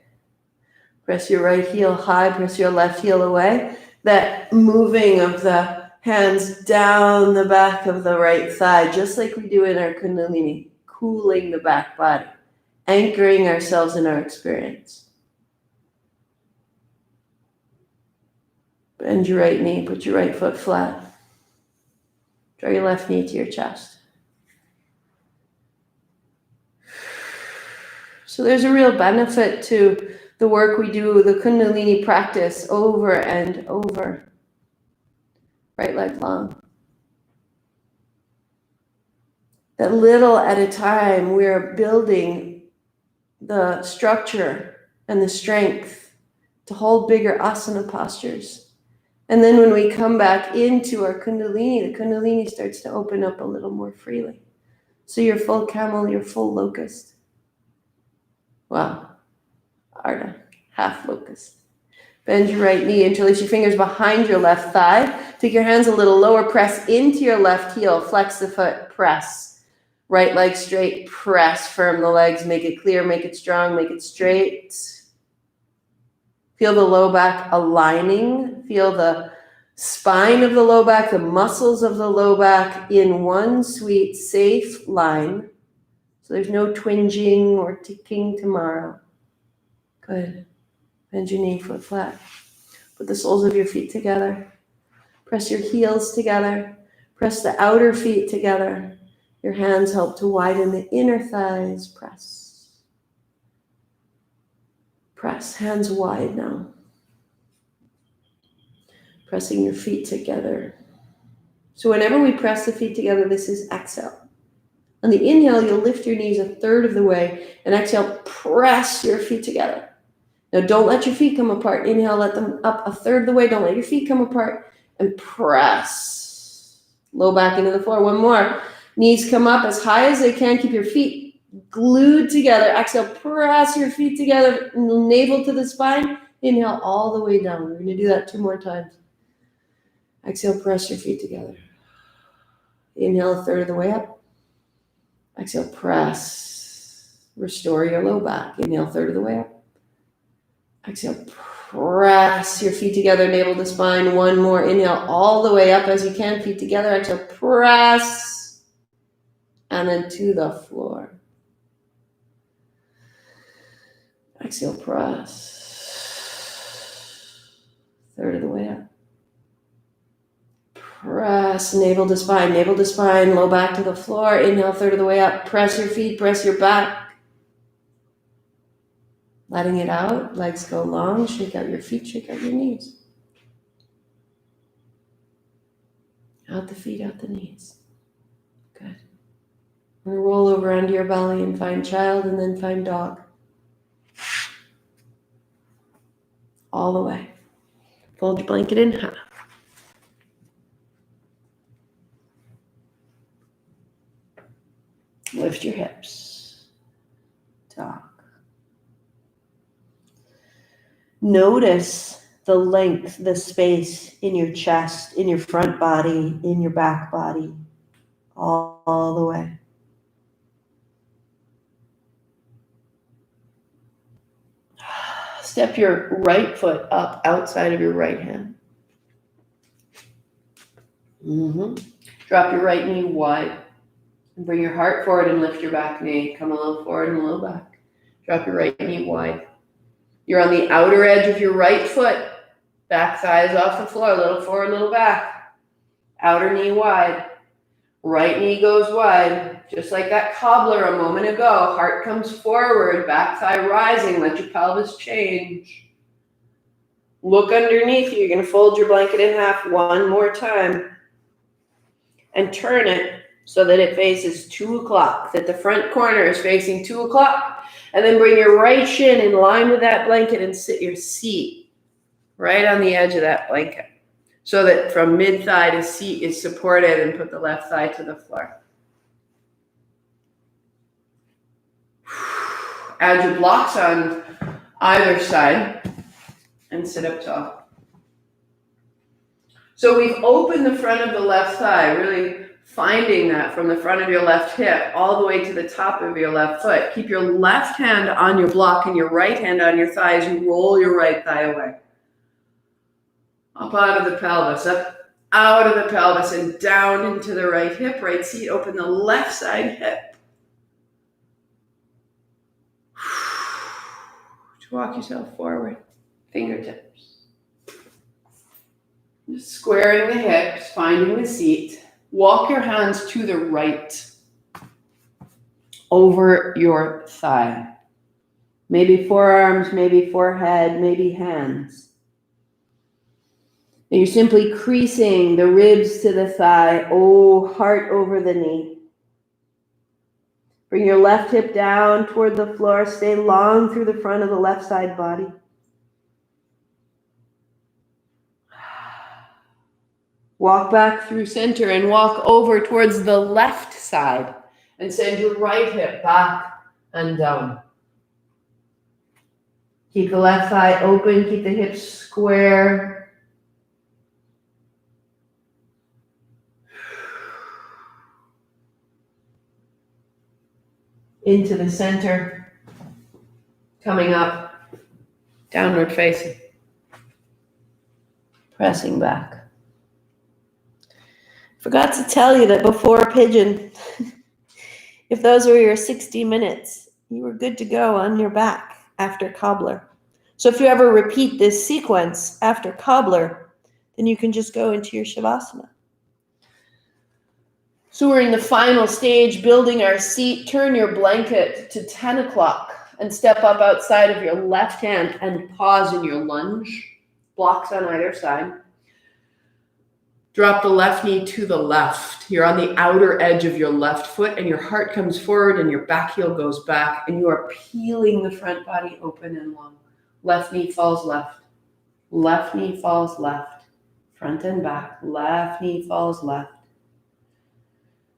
[SPEAKER 1] Press your right heel high, press your left heel away. That moving of the hands down the back of the right thigh, just like we do in our Kundalini, cooling the back body, anchoring ourselves in our experience. Bend your right knee, put your right foot flat.
[SPEAKER 2] Draw your left knee to your chest. So there's a real benefit to the work we do, the Kundalini practice over and over. Right leg long. That little at a time, we're building the structure and the strength to hold bigger asana postures. And then when we come back into our Kundalini, the Kundalini starts to open up a little more freely. So you're full camel, you're full locust. Well, Arda, half locust. Bend your right knee, interlace your fingers behind your left thigh. Take your hands a little lower, press into your left heel, flex the foot, press. Right leg straight, press firm the legs, make it clear, make it strong, make it straight. Feel the low back aligning. Feel the spine of the low back, the muscles of the low back in one sweet, safe line. So there's no twinging or ticking tomorrow. Good. Bend your knee, foot flat. Put the soles of your feet together. Press your heels together. Press the outer feet together. Your hands help to widen the inner thighs. Press. Press. Hands wide now. Pressing your feet together. So whenever we press the feet together, this is exhale. On the inhale, you'll lift your knees a third of the way, and exhale, press your feet together. Now don't let your feet come apart. Inhale, let them up a third of the way. Don't let your feet come apart, and press. Low back into the floor. One more. Knees come up as high as they can. Keep your feet glued together. Exhale, press your feet together, navel to the spine. Inhale all the way down. We're going to do that 2 more times. Exhale, press your feet together. Inhale a third of the way up. Exhale, press. Restore your low back. Inhale, third of the way up. Exhale, press your feet together, navel to spine. 1 more. Inhale all the way up as you can. Feet together. Exhale, press. And then to the floor. Exhale, press. Third of the way up. Press, navel to spine, low back to the floor. Inhale, third of the way up. Press your feet, press your back. Letting it out, legs go long. Shake out your feet, shake out your knees. Out the feet, out the knees. Good. I'm going to roll over onto your belly and find child and then find dog. All the way. Fold your blanket in half. Lift your hips. Dog. Notice the length, the space in your chest, in your front body, in your back body, all the way. Step your right foot up outside of your right hand. Drop your right knee wide. And bring your heart forward and lift your back knee. Come a little forward and a little back. Drop your right knee wide. You're on the outer edge of your right foot. Back thigh is off the floor. A little forward, a little back. Outer knee wide. Right knee goes wide. Just like that cobbler a moment ago. Heart comes forward. Back thigh rising. Let your pelvis change. Look underneath you. You're going to fold your blanket in half 1 more time. And turn it so that it faces 2 o'clock, that the front corner is facing 2 o'clock. And then bring your right shin in line with that blanket and sit your seat right on the edge of that blanket. So that from mid-thigh to seat is supported, and put the left thigh to the floor. Add your blocks on either side and sit up tall. So we've opened the front of the left thigh, really finding that from the front of your left hip all the way to the top of your left foot. Keep your left hand on your block and your right hand on your thigh as you roll your right thigh away. Up out of the pelvis, up out of the pelvis and down into the right hip, right seat. Open the left side hip. Just walk yourself forward. Fingertips. Just squaring the hips, finding the seat.
[SPEAKER 1] Walk your hands to the right over your thigh. Maybe forearms, maybe forehead, maybe hands. And you're simply creasing the ribs to the thigh, heart over the knee. Bring your left hip down toward the floor. Stay long through the front of the left side body. Walk back through center and walk over towards the left side and send your right hip back and down. Keep the left thigh open, keep the hips square. Into the center, coming up, downward facing, pressing back. Forgot to tell you that before pigeon, if those were your 60 minutes, you were good to go on your back after cobbler. So if you ever repeat this sequence after cobbler, then you can just go into your shavasana. So we're in the final stage, building our seat. Turn your blanket to 10 o'clock and step up outside of your left hand and pause in your lunge. Blocks on either side. Drop the left knee to the left. You're on the outer edge of your left foot and your heart comes forward and your back heel goes back and you are peeling the front body open and long. Left knee falls left. Left knee falls left. Front and back. Left knee falls left.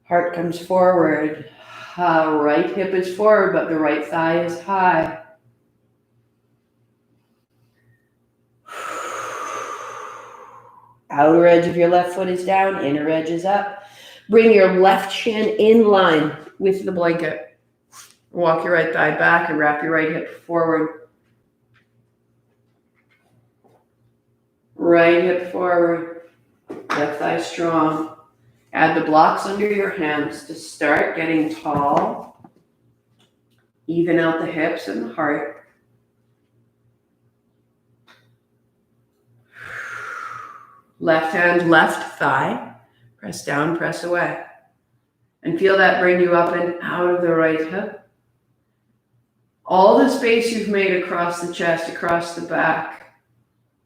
[SPEAKER 1] Heart comes forward. Right hip is forward, but the right thigh is high. Outer edge of your left foot is down, inner edge is up. Bring your left shin in line with the blanket. Walk your right thigh back and wrap your right hip forward. Right hip forward. Left thigh strong. Add the blocks under your hands to start getting tall. Even out the hips and the heart. Left hand, left thigh. Press down, press away. And feel that bring you up and out of the right hip. All the space you've made across the chest, across the back.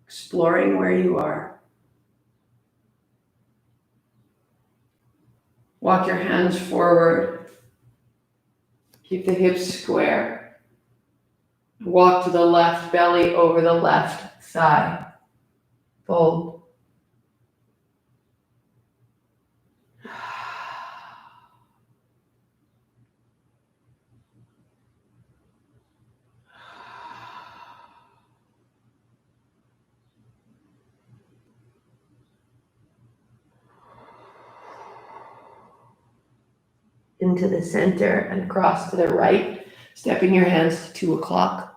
[SPEAKER 1] Exploring where you are. Walk your hands forward. Keep the hips square. Walk to the left belly over the left thigh. Fold. Into the center and across to the right, stepping your hands to 2 o'clock.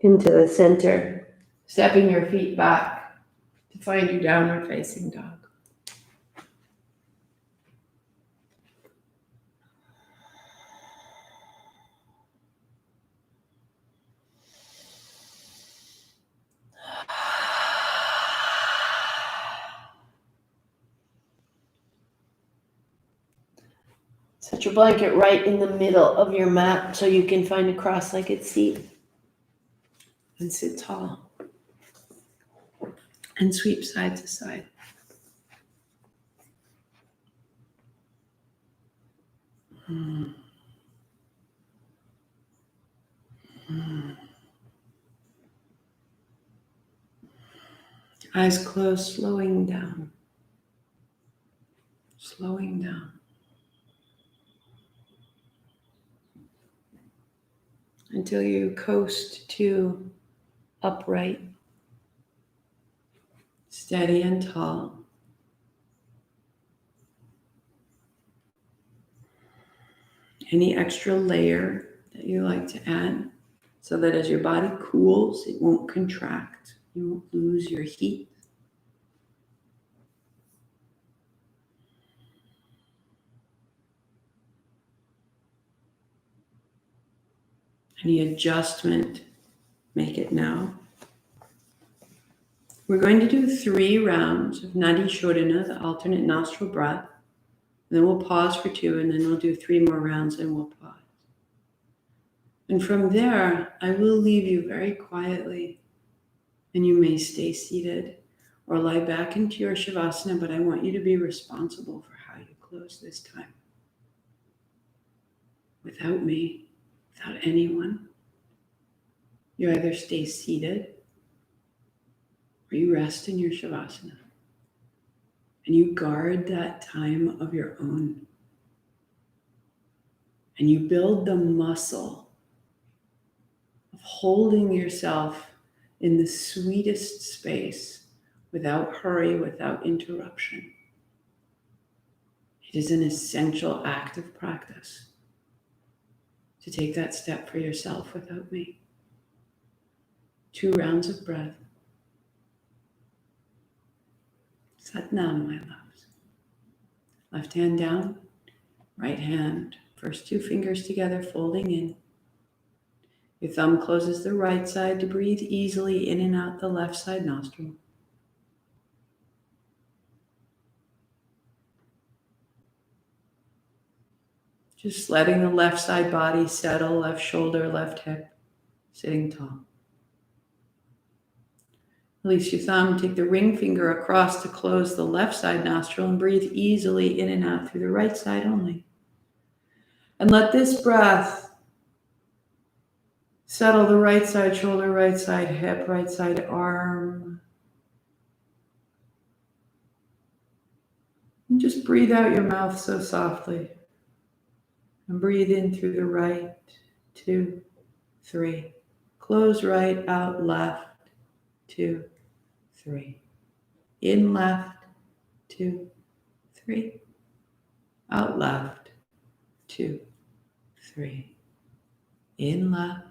[SPEAKER 1] Into the center, stepping your feet back to find your downward facing dog. Set your blanket right in the middle of your mat so you can find a cross-legged seat. And sit tall. And sweep side to side. Eyes closed, slowing down. Slowing down. Until you coast to upright, steady and tall. Any extra layer that you like to add? so that as your body cools, it won't contract. You won't lose your heat. Any adjustment, make it now. We're going to do 3 rounds of Nadi Shodhana, the alternate nostril breath. And then we'll pause for 2, and then we'll do 3 more rounds and we'll pause. And from there, I will leave you very quietly, and you may stay seated or lie back into your Shavasana, but I want you to be responsible for how you close this time. Without me, without anyone, you either stay seated or you rest in your Shavasana. And you guard that time of your own. And you build the muscle of holding yourself in the sweetest space without hurry, without interruption. It is an essential act of practice to take that step for yourself without me. 2 rounds of breath. Satnam, my loves. Left hand down, right hand, first 2 fingers together, folding in. Your thumb closes the right side to breathe easily in and out the left side nostril. Just letting the left side body settle, left shoulder, left hip, sitting tall. Release your thumb, take the ring finger across to close the left side nostril and breathe easily in and out through the right side only. And let this breath settle the right side shoulder, right side hip, right side arm. And just breathe out your mouth so softly. And breathe in through the right, 2, 3. Close right, out left, 2, 3. In left, 2, 3. Out left, 2, 3. In left.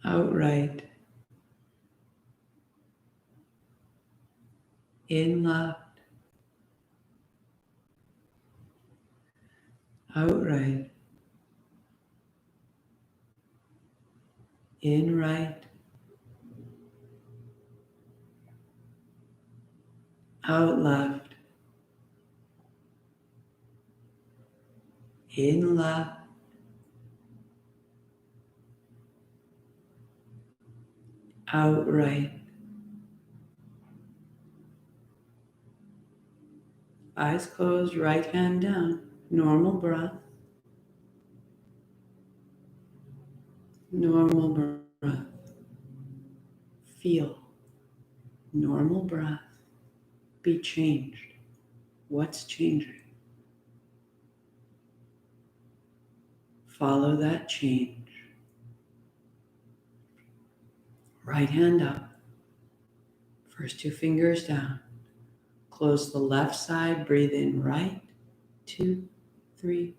[SPEAKER 1] Out right. In left. Out right. In right. Out left. In left. Out right. Eyes closed, right hand down. Normal breath. Normal breath. Feel. Normal breath. Be changed. What's changing? Follow that change. Right hand up. First 2 fingers down. Close the left side. Breathe in right. 2, 3,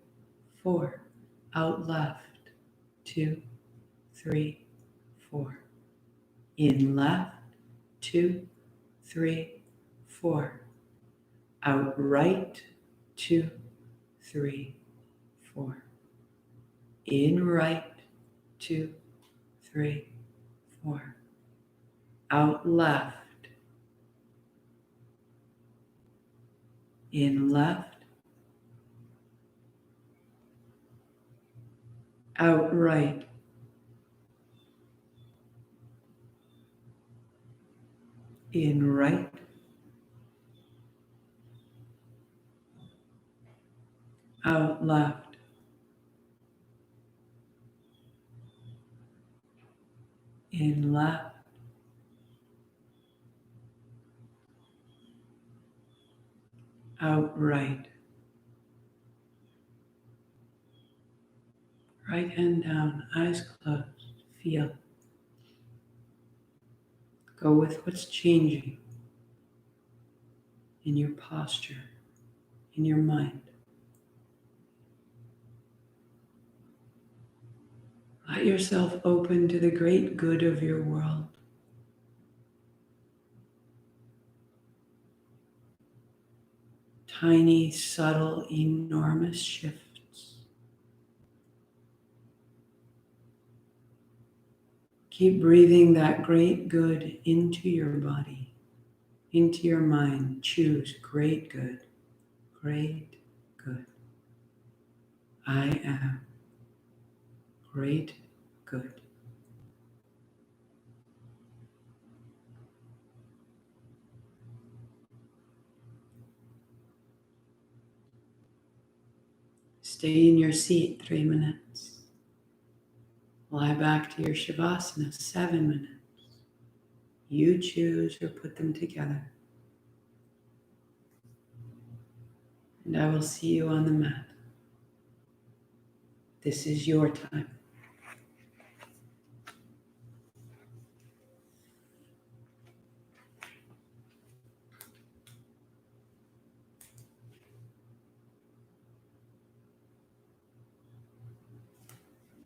[SPEAKER 1] 4. Out left. 2, 3, 4. In left. 2, 3, 4. Out right. 2, 3, 4. In right. 2, 3, 4. Out left. In left. Out right. In right. Out left. In left. Out right. Right hand down, eyes closed. Feel. Go with what's changing in your posture, in your mind. Let yourself open to the great good of your world. Tiny, subtle, enormous shifts. Keep breathing that great good into your body, into your mind. Choose great good, great good. I am great good. Stay in your seat 3 minutes. Lie back to your Shavasana 7 minutes. You choose or put them together. And I will see you on the mat. This is your time.